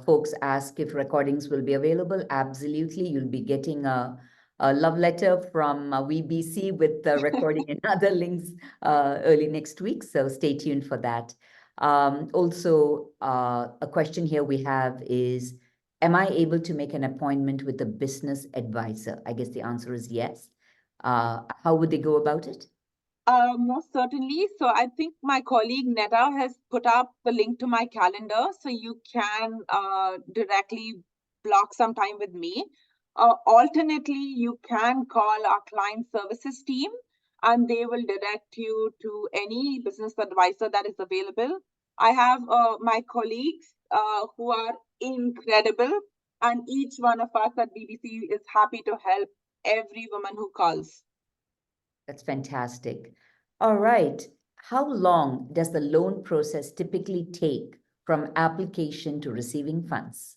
folks ask if recordings will be available. Absolutely, you'll be getting a love letter from WeBC with the recording and other links early next week, so stay tuned for that. Also, a question here we have is, am I able to make an appointment with a business advisor? I guess the answer is yes. How would they go about it? Most certainly. So I think my colleague Neta has put up the link to my calendar, so you can directly block some time with me. Alternately, you can call our client services team and they will direct you to any business advisor that is available. I have my colleagues who are incredible, and each one of us at BBC is happy to help every woman who calls. That's fantastic. All right. How long does the loan process typically take from application to receiving funds?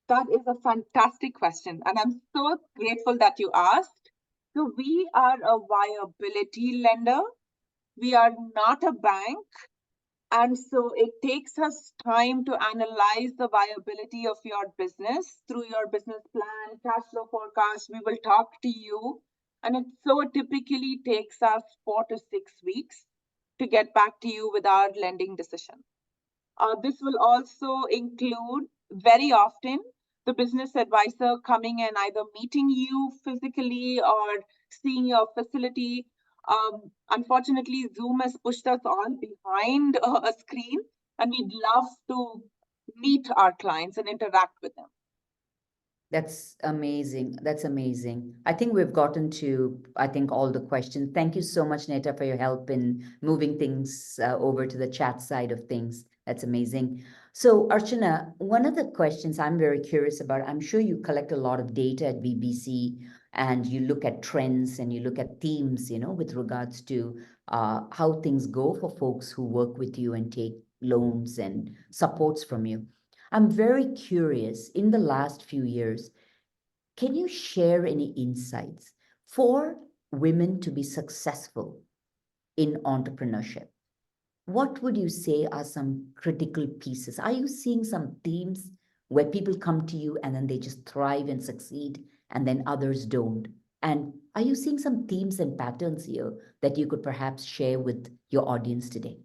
That is a fantastic question, and I'm so grateful that you asked. So, we are a viability lender. We are not a bank. And so it takes us time to analyze the viability of your business through your business plan, cash flow forecast. We will talk to you. And it so typically takes us 4 to 6 weeks to get back to you with our lending decision. This will also include very often the business advisor coming and either meeting you physically or seeing your facility. Unfortunately, Zoom has pushed us all behind a screen, and we'd love to meet our clients and interact with them. That's amazing. That's amazing. I think we've gotten to, I think, all the questions. Thank you so much, Neta, for your help in moving things over to the chat side of things. That's amazing. So, Archana, one of the questions I'm very curious about, I'm sure you collect a lot of data at WeBC and you look at trends and you look at themes, with regards to how things go for folks who work with you and take loans and supports from you. I'm very curious, in the last few years, can you share any insights for women to be successful in entrepreneurship? What would you say are some critical pieces? Are you seeing some themes where people come to you and then they just thrive and succeed and then others don't? And are you seeing some themes and patterns here that you could perhaps share with your audience today?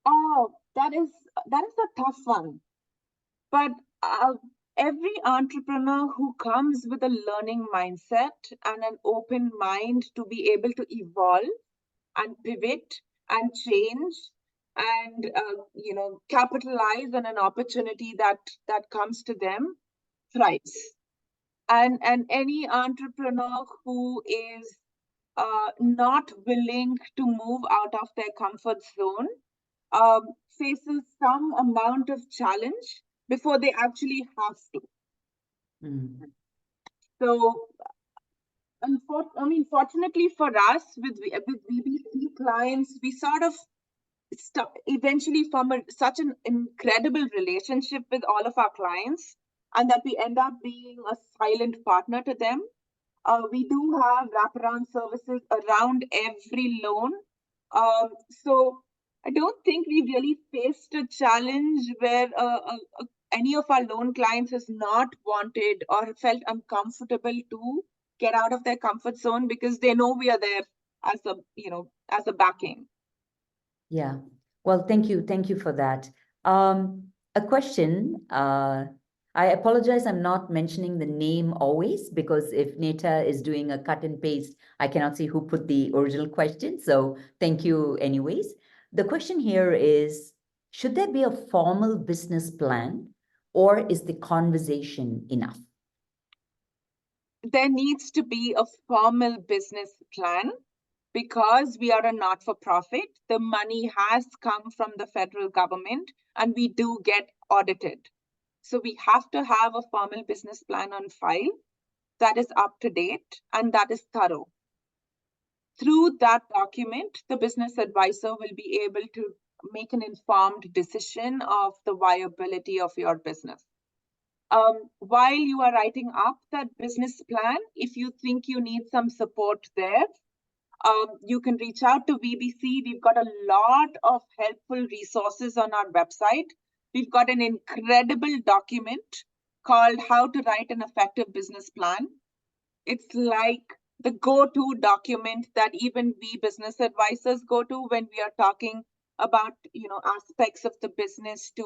Oh, that is a tough one. But every entrepreneur who comes with a learning mindset and an open mind to be able to evolve and pivot and change and capitalize on an opportunity that comes to them thrives. And any entrepreneur who is not willing to move out of their comfort zone faces some amount of challenge before they actually have to. Mm. So, fortunately for us, with WeBC clients, we sort of eventually form such an incredible relationship with all of our clients, and that we end up being a silent partner to them. We do have wraparound services around every loan. So I don't think we really faced a challenge where any of our loan clients has not wanted or felt uncomfortable to get out of their comfort zone, because they know we are there as a backing. Yeah. Well, thank you. Thank you for that. A question. I apologize, I'm not mentioning the name always, because if Neta is doing a cut and paste, I cannot see who put the original question. So thank you anyways. The question here is, should there be a formal business plan, or is the conversation enough? There needs to be a formal business plan, because we are a not-for-profit. The money has come from the federal government and we do get audited. So we have to have a formal business plan on file that is up to date and that is thorough. Through that document, the business advisor will be able to make an informed decision of the viability of your business. While you are writing up that business plan, if you think you need some support there, you can reach out to WeBC. We've got a lot of helpful resources on our website. We've got an incredible document called How to Write an Effective Business Plan. It's like the go-to document that even we business advisors go to when we are talking about aspects of the business to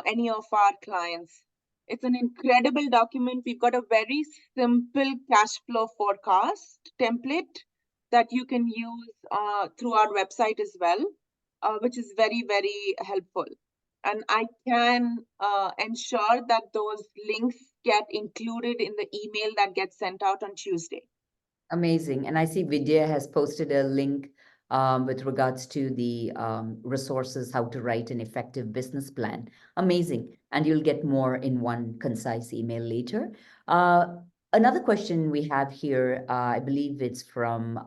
any of our clients. It's an incredible document. We've got a very simple cash flow forecast template that you can use through our website as well, which is very, very helpful. And I can ensure that those links get included in the email that gets sent out on Tuesday. Amazing. And I see Vidya has posted a link with regards to the resources, how to write an effective business plan. Amazing. And you'll get more in one concise email later. Another question we have here, I believe it's from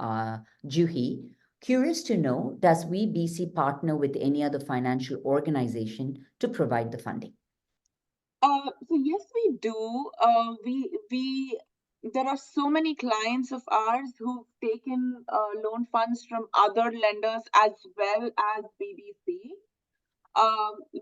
Juhi. Curious to know, does WeBC partner with any other financial organization to provide the funding? So yes, we do. There are so many clients of ours who've taken loan funds from other lenders as well as BBC.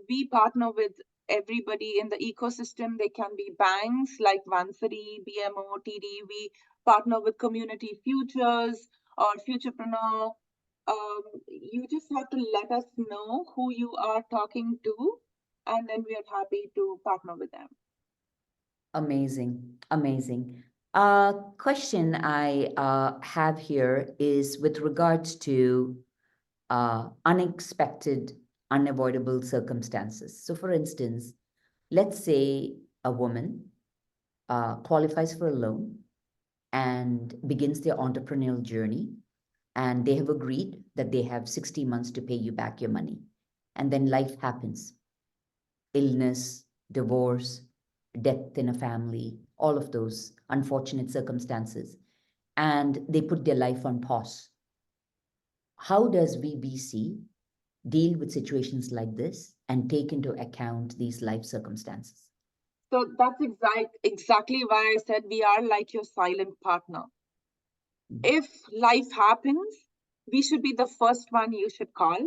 We partner with everybody in the ecosystem. They can be banks like Vansari, BMO, TD. We partner with Community Futures or Futurepreneur. You just have to let us know who you are talking to, and then we are happy to partner with them. Amazing, amazing. Question I have here is with regards to unexpected, unavoidable circumstances. So for instance, let's say a woman qualifies for a loan and begins their entrepreneurial journey, and they have agreed that they have 60 months to pay you back your money. And then life happens. Illness, divorce, death in a family, all of those unfortunate circumstances, and they put their life on pause. How does WeBC deal with situations like this and take into account these life circumstances? So that's exactly why I said we are like your silent partner. If life happens, we should be the first one you should call,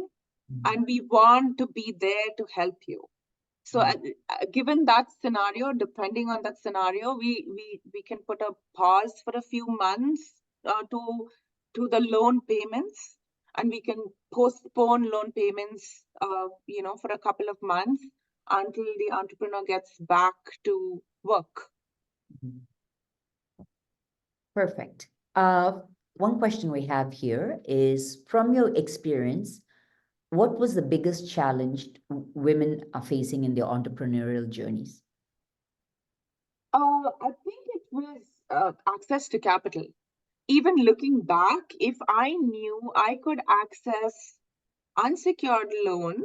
and we want to be there to help you. So given that scenario, depending on that scenario, we can put a pause for a few months to the loan payments, and we can postpone loan payments, for a couple of months until the entrepreneur gets back to work. Perfect. One question we have here is, from your experience, what was the biggest challenge women are facing in their entrepreneurial journeys? I think it was access to capital. Even looking back, if I knew I could access unsecured loans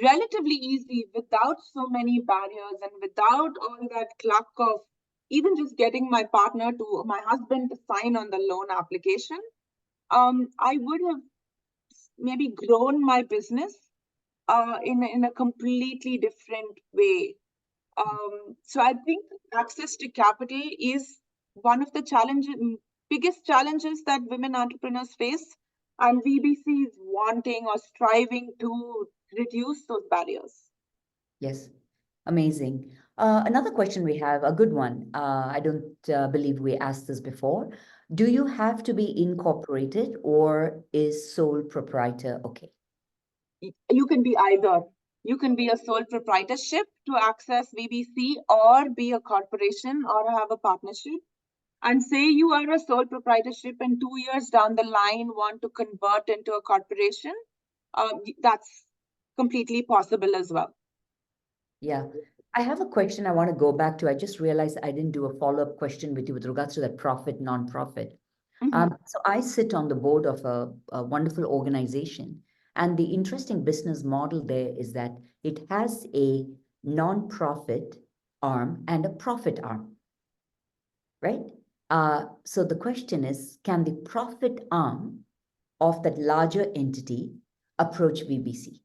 relatively easy without so many barriers and without all that cluck of even just getting my husband to sign on the loan application, I would have maybe grown my business in a completely different way. So I think access to capital is one of the biggest challenges that women entrepreneurs face, and WeBC is wanting or striving to reduce those barriers. Yes, amazing. Another question we have, a good one. I don't believe we asked this before. Do you have to be incorporated, or is sole proprietor okay? You can be either. You can be a sole proprietorship to access WeBC, or be a corporation or have a partnership. And say you are a sole proprietorship and 2 years down the line want to convert into a corporation, that's completely possible as well. Yeah. I have a question I want to go back to. I just realized I didn't do a follow-up question with you with regards to that profit, non-profit. So I sit on the board of a wonderful organization, and the interesting business model there is that it has a non-profit arm and a profit arm, right? So the question is, can the profit arm of that larger entity approach WeBC?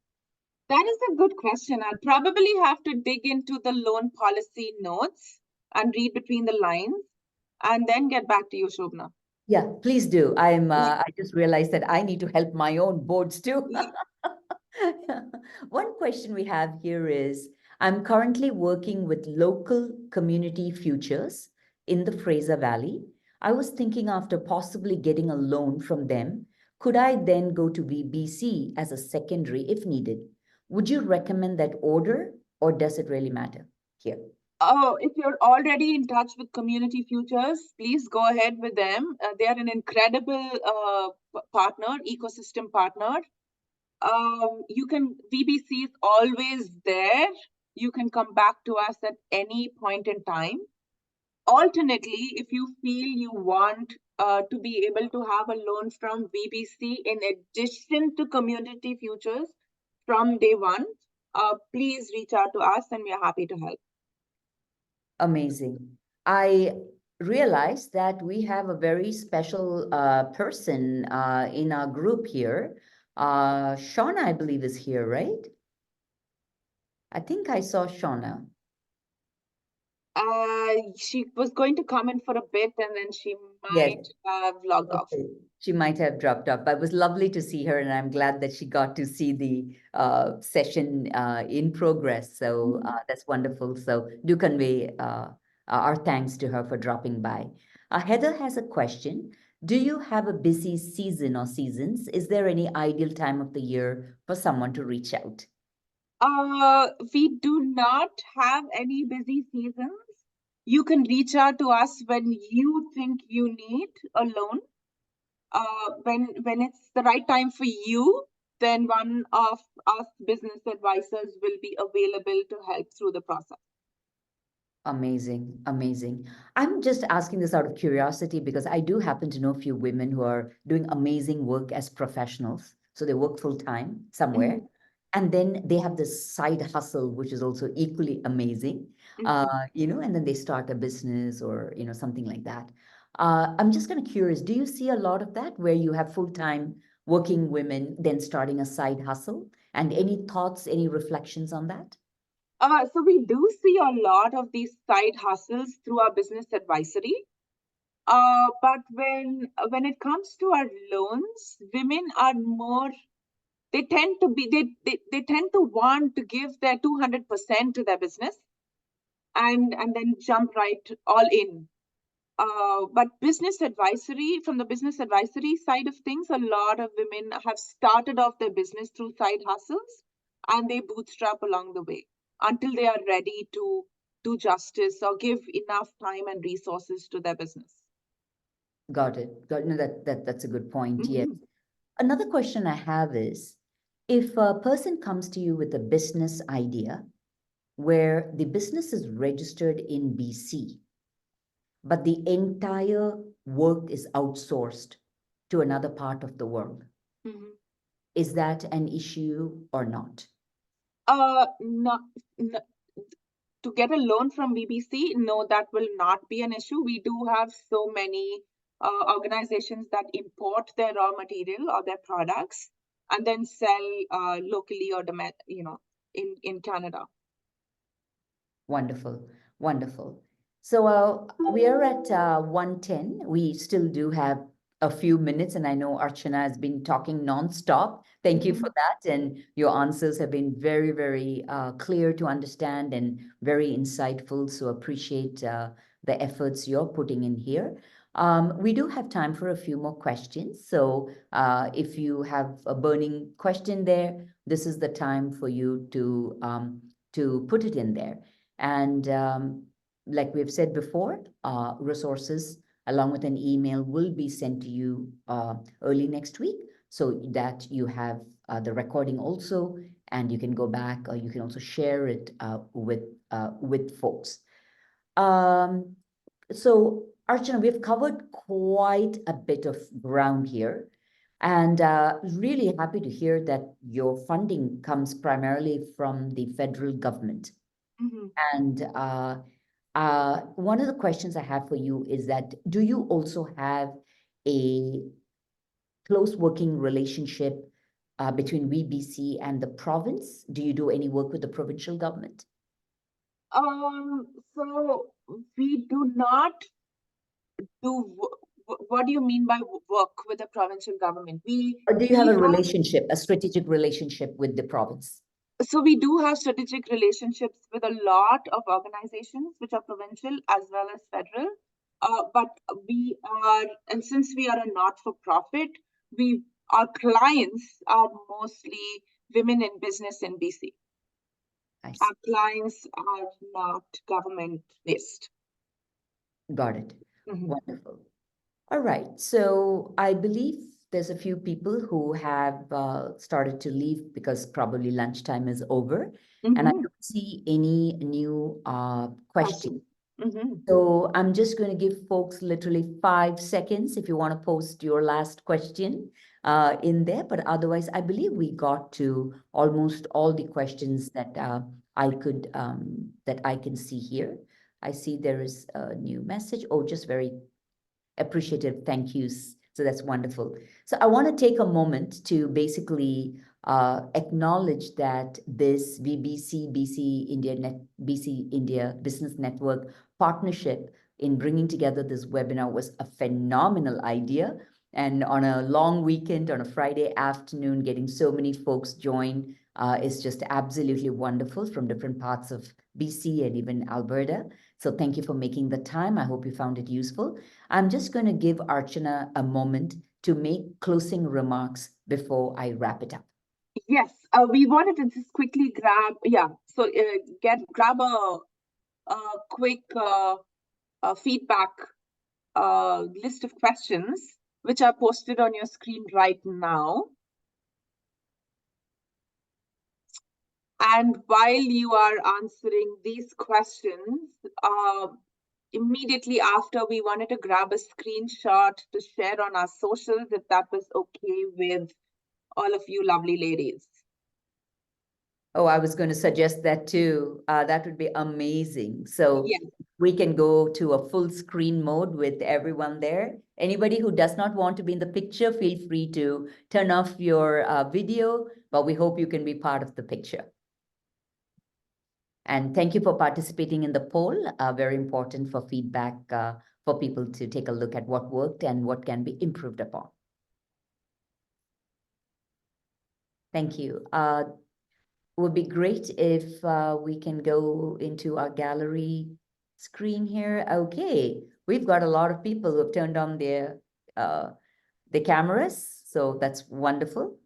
That is a good question. I'll probably have to dig into the loan policy notes and read between the lines and then get back to you, Sobhana. Yeah, please do. I just realized that I need to help my own boards too. One question we have here is, I'm currently working with local community futures in the Fraser Valley. I was thinking after possibly getting a loan from them, could I then go to WeBC as a secondary if needed? Would you recommend that order, or does it really matter here? Oh, if you're already in touch with Community Futures, please go ahead with them. They are an incredible partner, ecosystem partner. WeBC is always there. You can come back to us at any point in time. Alternately, if you feel you want to be able to have a loan from WeBC in addition to Community Futures from day one, please reach out to us and we are happy to help. Amazing. I realized that we have a very special person in our group here. Shauna, I believe, is here, right? I think I saw Shauna. She was going to come in for a bit and then she Yes. might have logged off. Okay. She might have dropped off, but it was lovely to see her, and I'm glad that she got to see the session in progress. So that's wonderful. So do convey our thanks to her for dropping by. Heather has a question. Do you have a busy season or seasons? Is there any ideal time of the year for someone to reach out? We do not have any busy seasons. You can reach out to us when you think you need a loan. When it's the right time for you, then one of us business advisors will be available to help through the process. Amazing, amazing. I'm just asking this out of curiosity because I do happen to know a few women who are doing amazing work as professionals. So they work full time somewhere. And then they have this side hustle, which is also equally amazing, and then they start a business or, something like that. I'm just kind of curious, do you see a lot of that where you have full-time working women, then starting a side hustle? And any thoughts, any reflections on that? So we do see a lot of these side hustles through our business advisory. But when it comes to our loans, women are more, they tend to want to give their 200% to their business and then jump right all in. But from the business advisory side of things, a lot of women have started off their business through side hustles and they bootstrap along the way until they are ready to do justice or give enough time and resources to their business. Got it. No, that's a good point. Yes. Another question I have is, if a person comes to you with a business idea where the business is registered in BC, but the entire work is outsourced to another part of the world, is that an issue or not? Not, to get a loan from WeBC, no, that will not be an issue. We do have so many organizations that import their raw material or their products and then sell locally or in Canada. Wonderful, wonderful. So we are at 1:10. We still do have a few minutes, and I know Archana has been talking nonstop. Thank you for that. And your answers have been very, very clear to understand and very insightful. So appreciate the efforts you're putting in here. We do have time for a few more questions. So if you have a burning question there, this is the time for you to put it in there. And like we've said before, resources along with an email will be sent to you early next week so that you have the recording also, and you can go back or you can also share it with folks. So Archana, we've covered quite a bit of ground here, and really happy to hear that your funding comes primarily from the federal government. And one of the questions I have for you is that, do you also have a close working relationship between WeBC and the province? Do you do any work with the provincial government? So we do not do, what do you mean by work with the provincial government? Or do you have a relationship, a strategic relationship with the province? So we do have strategic relationships with a lot of organizations which are provincial as well as federal. But and since we are a not-for-profit, our clients are mostly women in business in BC. Our clients are not government-based. Got it. Wonderful. All right. So I believe there's a few people who have started to leave because probably lunchtime is over. And I don't see any new questions. So I'm just going to give folks literally 5 seconds if you want to post your last question in there. But otherwise, I believe we got to almost all the questions that I can see here. I see there is a new message. Oh, just very appreciative thank yous. So that's wonderful. So I want to take a moment to basically acknowledge that this BC India Business Network partnership in bringing together this webinar was a phenomenal idea. And on a long weekend, on a Friday afternoon, getting so many folks join is just absolutely wonderful from different parts of BC and even Alberta. So thank you for making the time. I hope you found it useful. I'm just going to give Archana a moment to make closing remarks before I wrap it up. Yes, we wanted to just quickly grab, grab a quick feedback list of questions, which are posted on your screen right now. And while you are answering these questions, immediately after, we wanted to grab a screenshot to share on our socials, if that was okay with all of you lovely ladies. Oh, I was going to suggest that too. That would be amazing. So yes, we can go to a full screen mode with everyone there. Anybody who does not want to be in the picture, feel free to turn off your video, but we hope you can be part of the picture. And thank you for participating in the poll. Very important for feedback for people to take a look at what worked and what can be improved upon. Thank you. Would be great if we can go into our gallery screen here. Okay, we've got a lot of people who have turned on their cameras, so that's wonderful.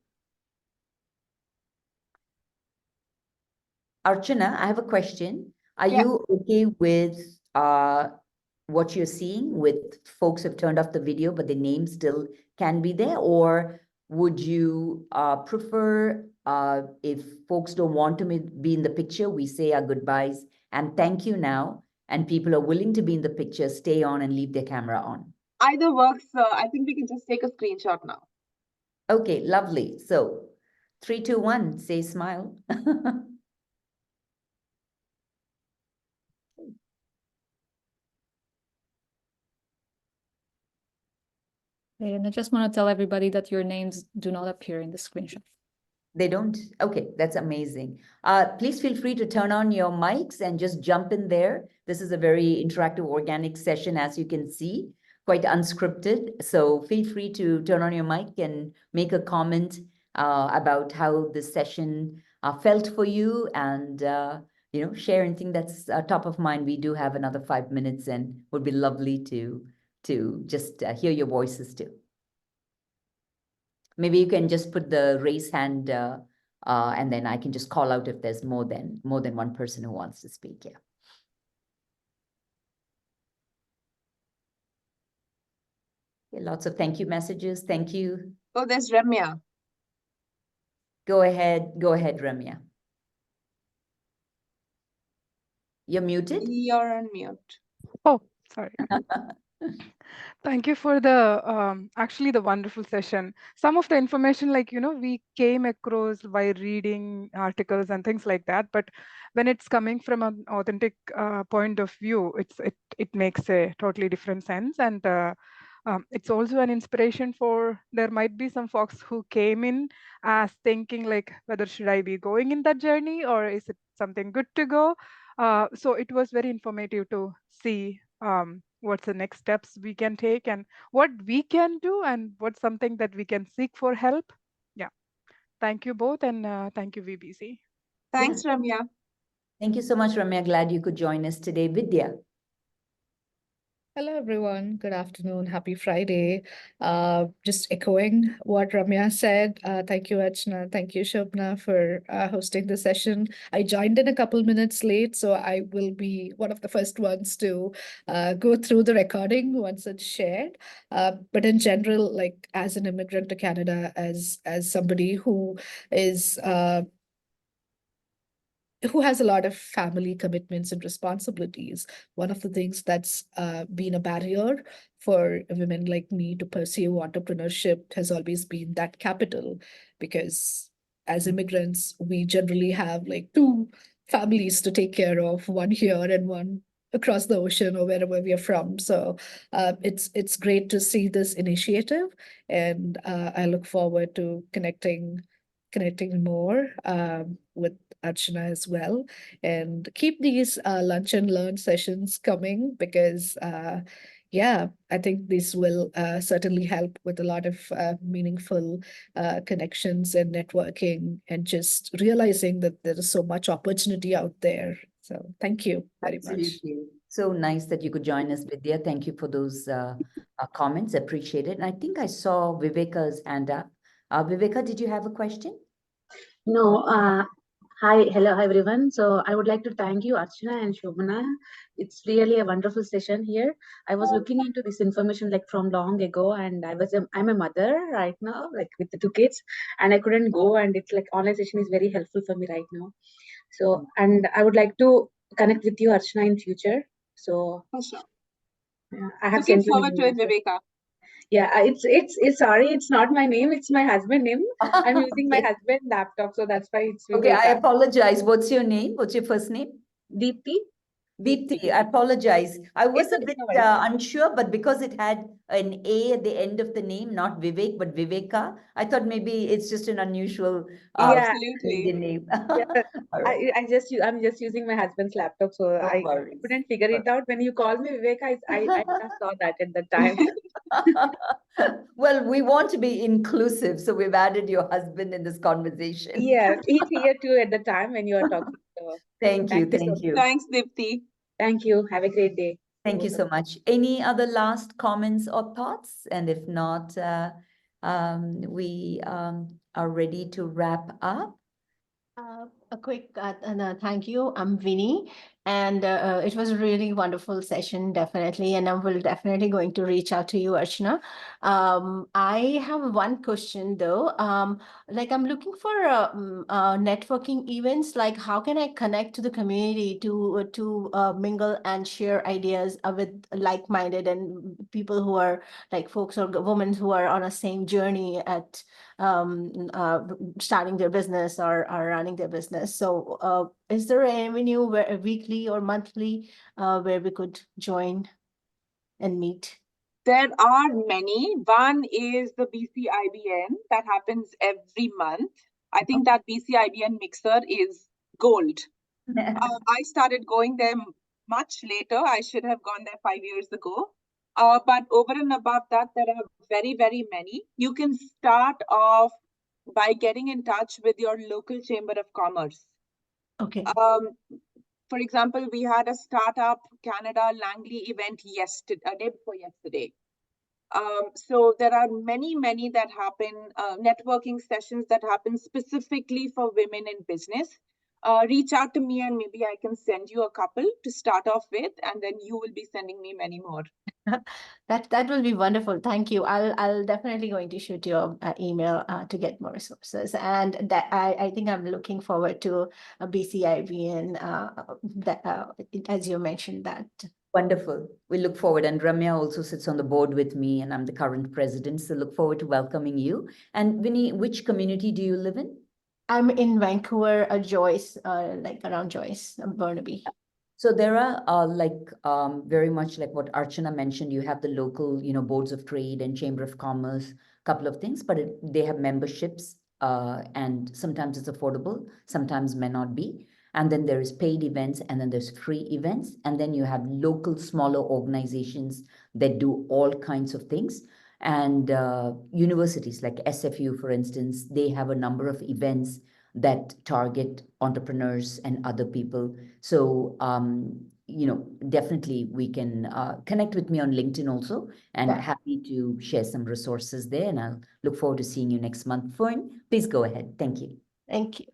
Archana, I have a question. Are you okay with what you're seeing with folks who have turned off the video, but the name still can be there? Or would you prefer if folks don't want to be in the picture, we say our goodbyes and thank you now, and people are willing to be in the picture, stay on and leave their camera on? Either works. I think we can just take a screenshot now. Okay, lovely. So 3, 2, 1, say smile. And I just want to tell everybody that your names do not appear in the screenshot. They don't? Okay, that's amazing. Please feel free to turn on your mics and just jump in there. This is a very interactive, organic session, as you can see, quite unscripted. So feel free to turn on your mic and make a comment about how this session felt for you, and share anything that's top of mind. We do have another 5 minutes, and would be lovely to just hear your voices too. Maybe you can just put the raise hand and then I can just call out if there's more than one person who wants to speak. Yeah. Okay, lots of thank you messages. Thank you. Oh, there's Ramya. Go ahead, Ramya. You're muted. You're on mute. Oh, sorry. Thank you for the actually the wonderful session. Some of the information, like, we came across by reading articles and things like that, but when it's coming from an authentic point of view, it makes a totally different sense. And it's also an inspiration for, there might be some folks who came in as thinking like, whether should I be going in that journey or is it something good to go? So it was very informative to see what's the next steps we can take and what we can do and what's something that we can seek for help. Yeah. Thank you both, and thank you, WeBC. Thanks, Ramya. Thank you so much, Ramya. Glad you could join us today. Vidya. Hello, everyone. Good afternoon. Happy Friday. Just echoing what Ramya said. Thank you, Archana. Thank you, Sobhana, for hosting the session. I joined in a couple minutes late, so I will be one of the first ones to go through the recording once it's shared. But in general, like as an immigrant to Canada, as somebody who is who has a lot of family commitments and responsibilities. One of the things that's been a barrier for women like me to pursue entrepreneurship has always been that capital, because as immigrants, we generally have like two families to take care of, one here and one across the ocean or wherever we are from. So it's great to see this initiative, and I look forward to connecting more with Archana as well, and keep these lunch and learn sessions coming, because yeah, I think this will certainly help with a lot of meaningful connections and networking, and just realizing that there is so much opportunity out there. So thank you very much. Absolutely. So nice that you could join us, Vidya. Thank you for those comments. Appreciate it. And I think I saw Viveka's hand up. Viveka, did you have a question? No, hello everyone. So I would like to thank you, Archana and Sobhana. It's really a wonderful session here. I was looking into this information like from long ago, and I'm a mother right now, like with the two kids, and I couldn't go, and it's like online session is very helpful for me right now. So, and I would like to connect with you, Archana, in future. So I have Looking sent you forward an to it, email. Viveka. Yeah, it's sorry, it's not my name, it's my husband name. I'm using my Okay. husband laptop, so that's why it's Okay, I Viveka. apologize. What's your name? What's your first name? Deepthi. Deepthi, I apologize. I was It's a bit no worries. unsure, but because it had an A at the end of the name, not Vivek, but Viveka, I thought maybe it's just an unusual Yeah, Absolutely. Indian name. yeah. All right. I'm just using my husband's laptop, so No I worries. couldn't figure it out. When you called me Viveka, I just saw that at the time. Well, we want to be inclusive, so we've added your husband in this conversation. Yes, he's here too at the time when you are talking. So Thank you. thank you so Thank you. Thanks, Deepthi. thank you. Have a great day. Thank you so much. Any other last comments or thoughts? And if not, we are ready to wrap up. A quick thank you. I'm Vinny, and it was a really wonderful session, definitely. And I will definitely going to reach out to you, Archana. I have one question though. Like I'm looking for networking events. Like how can I connect to the community to mingle and share ideas with like-minded and people who are like folks or women who are on a same journey at starting their business or running their business. So is there an avenue where weekly or monthly where we could join and meet? There are many. One is the BC-IBN that happens every month. I think that BC-IBN mixer is gold. I started going there much later. I should have gone there 5 years ago. But over and above that, there are very, very many. You can start off by getting in touch with your local chamber of commerce. Okay. For example, we had a Startup Canada Langley event day before yesterday. So there are many, many that happen, networking sessions that happen specifically for women in business. Reach out to me and maybe I can send you a couple to start off with, and then you will be sending me many more. That will be wonderful. Thank you. I'll definitely going to shoot you an email to get more resources. And that I think I'm looking forward to a BC-IBN as you mentioned that. Wonderful. We look forward. And Ramya also sits on the board with me, and I'm the current president. So look forward to welcoming you. And Vinny, which community do you live in? I'm in Vancouver, Joyce, like around Joyce, Burnaby. So there are very much like what Archana mentioned, you have the local, boards of trade and chamber of commerce, couple of things, but they have memberships and sometimes it's affordable, sometimes may not be. And then there is paid events, and then there's free events. And then you have local smaller organizations that do all kinds of things. And universities like SFU, for instance, they have a number of events that target entrepreneurs and other people. So, definitely we can connect with me on LinkedIn also, and happy to share some resources there. And I'll look forward to seeing you next month. Fern, please go ahead. Thank you. Thank you.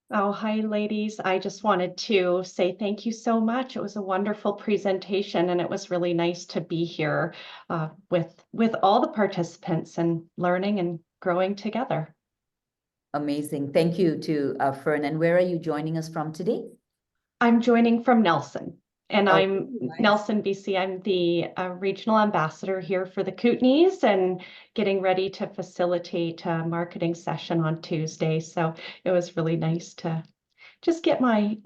Oh, hi, ladies. I just wanted to say thank you so much. It was a wonderful presentation, and it was really nice to be here with all the participants and learning and growing together. Amazing. Thank you to Fern. And where are you joining us from today? I'm joining from Nelson, and Oh, I'm nice. Nelson, BC. I'm the regional ambassador here for the Kootenays and getting ready to facilitate a marketing session on Tuesday. So it was really nice to just get my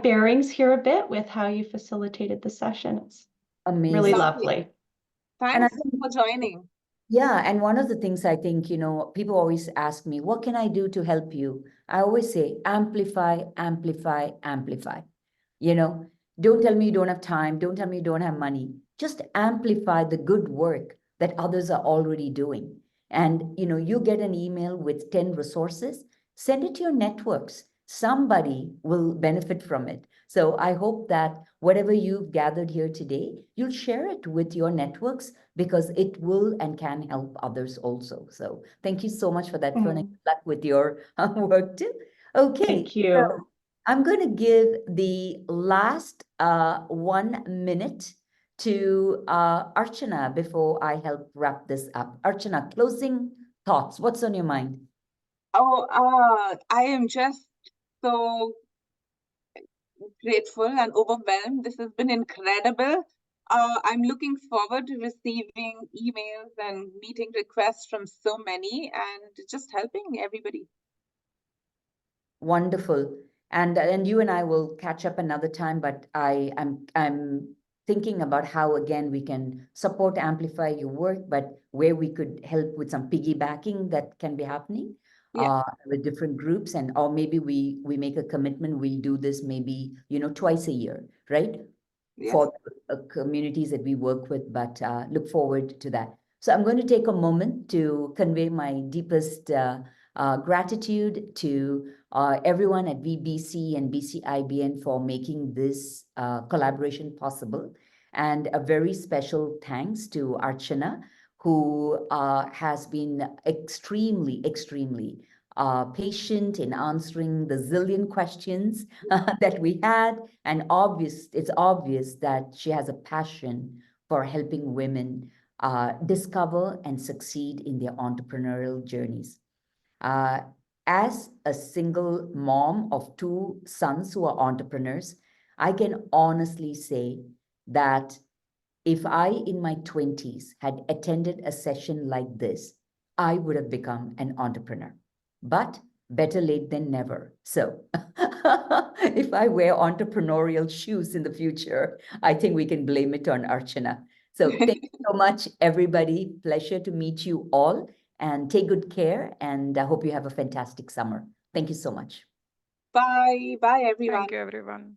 bearings here a bit with how you facilitated the session. It's really Amazing. lovely. And I Thanks think, for joining. yeah, and one of the things I think, people always ask me, what can I do to help you? I always say, amplify, amplify, amplify. Don't tell me you don't have time. Don't tell me you don't have money. Just amplify the good work that others are already doing. And, you get an email with 10 resources, send it to your networks. Somebody will benefit from it. So I hope that whatever you've gathered here today, you'll share it with your networks because it will and can help others also. So thank you so much for that, Fern. Good luck with your work too. Okay. Thank you. I'm going to give the last 1 minute to Archana before I help wrap this up. Archana, closing thoughts. What's on your mind? I am just so grateful and overwhelmed. This has been incredible. I'm looking forward to receiving emails and meeting requests from so many and just helping everybody. Wonderful. And you and I will catch up another time, but I'm thinking about how again we can support, amplify your work, but where we could help with some piggybacking that can be happening with different groups, and or maybe we make a commitment. We'll do this maybe twice a year, right? Yes. For communities that we work with, but look forward to that. So I'm going to take a moment to convey my deepest gratitude to everyone at WeBC and BC-IBN for making this collaboration possible. And a very special thanks to Archana, who has been extremely patient in answering the zillion questions that we had. And it's obvious that she has a passion for helping women discover and succeed in their entrepreneurial journeys. As a single mom of 2 sons who are entrepreneurs, I can honestly say that if I, in my 20s, had attended a session like this, I would have become an entrepreneur. But better late than never. So if I wear entrepreneurial shoes in the future, I think we can blame it on Archana. So thank you so much, everybody. Pleasure to meet you all, and take good care. And I hope you have a fantastic summer. Thank you so much. Bye. Bye, everyone. Thank you, everyone.